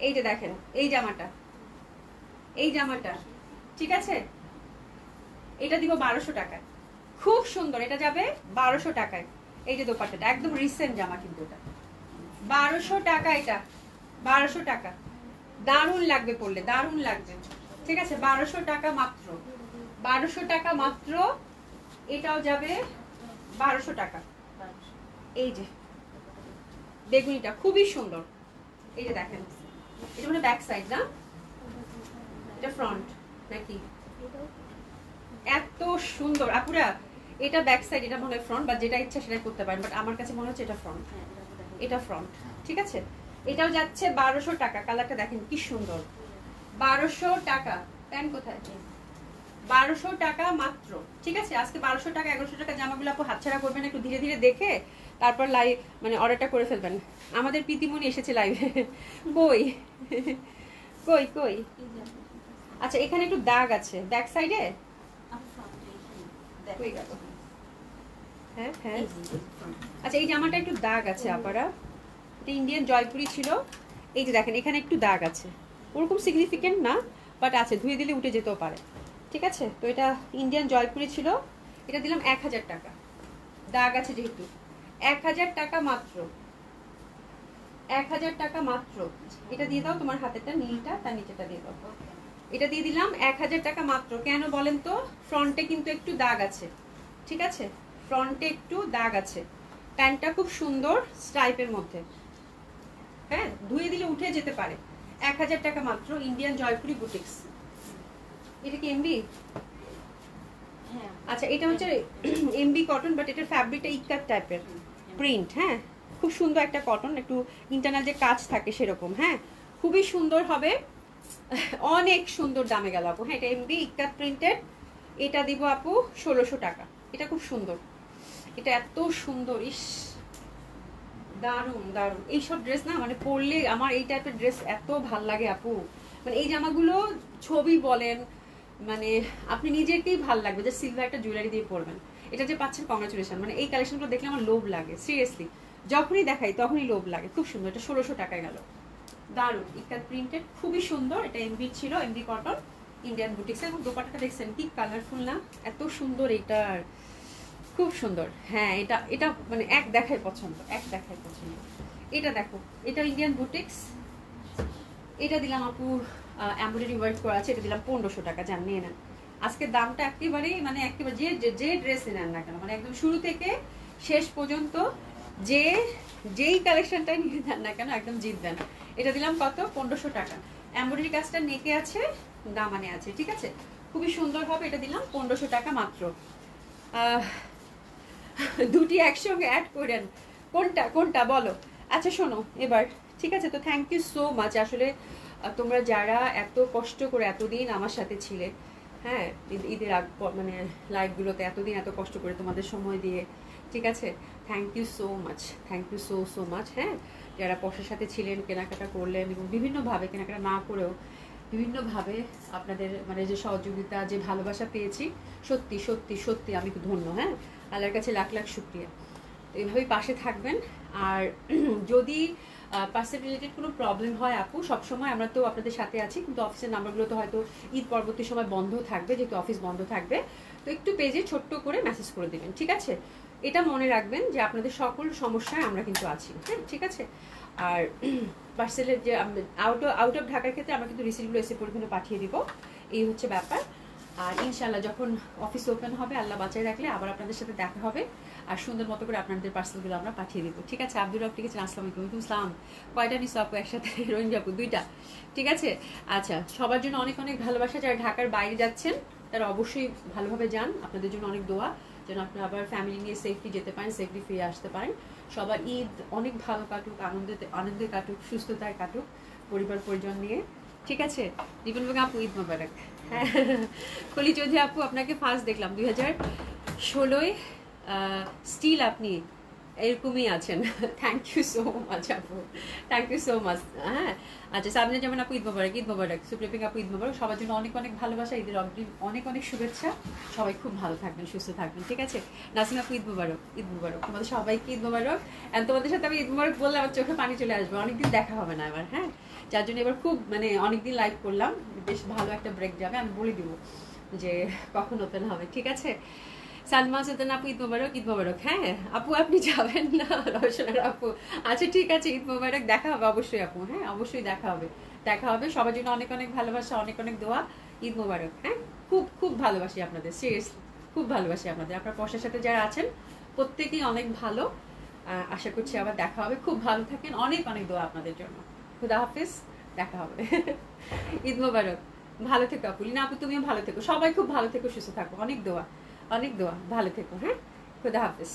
এই যে দেখেন এই জামাটা, এই জামাটা ঠিক আছে, এটা দিব 1200 টাকায়, খুব সুন্দর। এটা যাবে 1200 টাকায়। এই যে দোপাট্টাটা একদম রিসেন্ট জামা, কিন্তু এটা 1200 টাকা, এটা 1200 টাকা। দারুণ লাগবে পরলে, দারুণ লাগবে। ঠিক আছে, 1200 টাকা মাত্র, 1200 টাকা মাত্র। এটাও যাবে 1200 টাকা। এই যে বেগুনিটা খুবই সুন্দর, এই যে দেখেন, এটা মানে ব্যাক সাইড না, এটা ফ্রন্ট নাকি? এত সুন্দর আপুরা, এটা ব্যাক সাইড, এটা মনে হয় ফ্রন্ট, বা যেটা ইচ্ছা সেটাই করতে পারেন, বাট আমার কাছে মনে হচ্ছে এটা ফ্রন্ট, এটা ফ্রন্ট। ঠিক আছে, এটাও যাচ্ছে 1200 টাকা। কালারটা দেখেন কি সুন্দর, 1200 টাকা। প্যান্ট কোথায়? 1200 টাকা মাত্র। ঠিক আছে, আজকে 1200 টাকা 1100 টাকা জামাগুলো আপু হাতছাড়া করবেন, একটু ধীরে ধীরে দেখে তারপর লাইভ মানে অর্ডারটা করে ফেলবেন। আমাদের প্রীতিমণি এসেছে লাইভে, কই কই কই? আচ্ছা এখানে একটু দাগ আছে ব্যাক সাইডে, হ্যাঁ হ্যাঁ। আচ্ছা এই জামাটা একটু দাগ আছে আপারা, এটা ইন্ডিয়ান জয়পুরি ছিল। এই যে দেখেন এখানে একটু দাগ আছে, ওরকম সিগনিফিকেন্ট না, বাট আছে, ধুয়ে দিলে উঠে যেতেও পারে। ঠিক আছে, তো এটা ইন্ডিয়ান জয়পুরি ছিল, এটা দিলাম 1000 টাকা। দাগ আছে যেহেতু, 1000 টাকা মাত্র, 1000 টাকা মাত্র। এটা দিয়ে দাও, তোমার হাতেরটা নীলটা, তার নিচেটা দিয়ে দাও। এটা দিয়ে দিলাম 1000 টাকা মাত্র। কেন বলেন তো? ফ্রন্টে কিন্তু একটু দাগ আছে, ঠিক আছে, ফ্রন্টে একটু দাগ আছে। প্যান্টটা খুব সুন্দর স্ট্রাইপের মধ্যে, হ্যাঁ ধুয়ে দিলে উঠে যেতে পারে। 1000 টাকা মাত্র, ইন্ডিয়ান জয়পুরি বুটিক্স। এটা কি এমবি? আচ্ছা এটা হচ্ছে এমবি কটন, বাট এটার ফ্যাব্রিকটা ইকাত টাইপের প্রিন্ট, হ্যাঁ খুব সুন্দর একটা কটন, একটু ইন্টারনাল যে কাজ থাকে সেরকম, হ্যাঁ খুবই সুন্দর হবে, অনেক সুন্দর দামে গেল আপু। হ্যাঁ এটা এমবি ইকাত প্রিন্টেড, এটা দিব আপু 1600 টাকা। এটা খুব সুন্দর, এটা এত সুন্দর, ইস দারুন দারুন। এইসব ড্রেস না মানে পরলে আমার এই টাইপের ড্রেস এত ভাল লাগে আপু, মানে এই জামাগুলো ছবি বলেন, মানে আপনি নিজেকেই ভাল লাগবে যে সিলভার একটা জুয়েলারি দিয়ে পরবেন। এটা যে পাচ্ছেন কংগ্রাচুলেশন, মানে এই কালেকশনগুলো দেখলে আমার লোভ লাগে সিরিয়াসলি, যখনই দেখাই তখনই লোভ লাগে। খুব সুন্দর, এটা 1600 টাকায় গেল, দারুন ইকাত প্রিন্টেড, খুবই সুন্দর। এটা এমবি ছিল, এমবি কটন, ইন্ডিয়ান বুটিক্স। এবং দোপাট্টাটা দেখছেন কি কালারফুল না, এত সুন্দর, এটার খুব সুন্দর। হ্যাঁ এটা এটা মানে এক দেখায় পছন্দ, এক দেখায় পছন্দ। এটা দেখো, এটা ইন্ডিয়ান বুটিক্স, এটা দিলাম আপু এমব্রয়ডারি ওয়ার্ক করা আছে, এটা দিলাম 1500 টাকা। জান নিয়ে নেন, আজকে দামটা একেবারেই মানে একেবারে যে ড্রেস নেন না কেন, মানে একদম শুরু থেকে শেষ পর্যন্ত যেই কালেকশনটাই নিয়ে দেন না কেন একদম জিতবেন। এটা দিলাম কত? 1500 টাকা। এমব্রয়ডারি কাজটা নেকে আছে, দামানে আছে, ঠিক আছে, খুবই সুন্দর হবে। এটা দিলাম 1500 টাকা মাত্র। দুটি একসঙ্গে অ্যাড করেন, কোনটা কোনটা বলো? আচ্ছা শোনো এবার, ঠিক আছে, তো থ্যাংক ইউ সো মাচ। আসলে তোমরা যারা এত কষ্ট করে এতদিন আমার সাথে ছিলে, হ্যাঁ ঈদের আগ মানে লাইভগুলোতে এতদিন এত কষ্ট করে তোমাদের সময় দিয়ে, ঠিক আছে, thank you so much, thank you so so much. হ্যাঁ যারা পয়সার সাথে ছিলেন, কেনাকাটা করলেন, এবং বিভিন্নভাবে কেনাকাটা না করেও বিভিন্নভাবে আপনাদের মানে যে সহযোগিতা, যে ভালোবাসা পেয়েছি, সত্যি সত্যি সত্যি আমি ধন্য। হ্যাঁ আল্লাহর কাছে লাখ লাখ শুকরিয়া। এইভাবেই পাশে থাকবেন। আর যদি পার্সেল রিলেটেড কোনো প্রবলেম হয় আপু, সবসময় আমরা তো আপনাদের সাথে আছি, কিন্তু অফিসের নাম্বারগুলো তো হয়তো ঈদ পরবর্তী সময় বন্ধ থাকবে, যেহেতু অফিস বন্ধ থাকবে, তো একটু পেজে ছোট্ট করে মেসেজ করে দেবেন, ঠিক আছে? এটা মনে রাখবেন যে আপনাদের সকল সমস্যায় আমরা কিন্তু আছি, হ্যাঁ, ঠিক আছে? আর পার্সেলের যে আউট অফ ঢাকার ক্ষেত্রে আমরা কিন্তু রিসিপ্টগুলো এসে পরিমাণে পাঠিয়ে দিব, এই হচ্ছে ব্যাপার। আর ইনশাল্লাহ যখন অফিস ওপেন হবে, আল্লাহ বাঁচায় রাখলে আবার আপনাদের সাথে দেখা হবে, আর সুন্দর মতো করে আপনাদের পার্সেলগুলো আমরা পাঠিয়ে দিব, ঠিক আছে? আব্দুল রব লিখেছেন আসসালামু আলাইকুম। ইসলাম কয়টা নিছো আপু একসাথে? রোহিঙ্গা আপু 2টা, ঠিক আছে? আচ্ছা, সবার জন্য অনেক অনেক ভালোবাসা। যারা ঢাকার বাইরে যাচ্ছেন তারা অবশ্যই ভালোভাবে যান, আপনাদের জন্য অনেক দোয়া, যেন আপনারা আবার ফ্যামিলি নিয়ে সেফলি যেতে পারেন, সেফলি ফিরে আসতে পারেন। সবার ঈদ অনেক ভালো কাটুক, আনন্দে কাটুক, সুস্থতায় কাটুক, পরিবার পরিজন নিয়ে, ঠিক আছে? রিপন বেগম আপু ঈদ মোবারক। হ্যাঁ, কলি চৌধুরী আপু আপনাকে ফার্স্ট দেখলাম 2016 স্টিল আপনি এরকমই আছেন। থ্যাংক ইউ সো মাচ আপু, থ্যাংক ইউ সো মাচ। হ্যাঁ, আচ্ছা, সামনে যেমন আপু ঈদ মোবারক, ঈদ মোবারক। সুপ্রিপিং আপু ঈদ মোবারক। সবার জন্য অনেক অনেক ভালোবাসা, ঈদের অগ্রিম অনেক অনেক শুভেচ্ছা। সবাই খুব ভালো থাকবেন, সুস্থ থাকবেন, ঠিক আছে? নাসিম আপু ঈদ মোবারক, ঈদ মোবারক। তোমাদের সবাইকে ঈদ মোবারক। অ্যান্ড তোমাদের সাথে আমি ঈদ মোবারক বললে আমার চোখে পানি চলে আসবে, অনেকদিন দেখা হবে না এবার, হ্যাঁ? যার জন্য এবার খুব মানে অনেকদিন লাইভ করলাম, বেশ ভালো একটা ব্রেক যাবে, আমি বলে দিব যে কখন ওপেন হবে, ঠিক আছে? সালমা সুলতান আপু ঈদ মোবারক, ঈদ মোবারক। হ্যাঁ আপু, আপনি যাবেন না? রওশনার আপু, আচ্ছা ঠিক আছে, ঈদ মোবারক, দেখা হবে অবশ্যই আপু, হ্যাঁ অবশ্যই দেখা হবে, দেখা হবে। সবার জন্য অনেক অনেক ভালোবাসা, অনেক অনেক দোয়া, ঈদ মোবারক। হ্যাঁ, খুব খুব ভালোবাসি আপনাদের, সিরিয়াসলি খুব ভালোবাসি আপনাদের। আপনার পয়সার সাথে যারা আছেন প্রত্যেকেই অনেক ভালো, আশা করছি আবার দেখা হবে। খুব ভালো থাকেন, অনেক অনেক দোয়া আপনাদের জন্য। খুদা হাফিজ, দেখা হবে। ঈদ মোবারক, ভালো থেকো আপু। লিনা আপু তুমিও ভালো থেকো, সবাই খুব ভালো থেকো, সুস্থ থাকো, অনেক দোয়া, অনেক দোয়া, ভালো থেকো, হ্যাঁ? খুদা হাফিজ।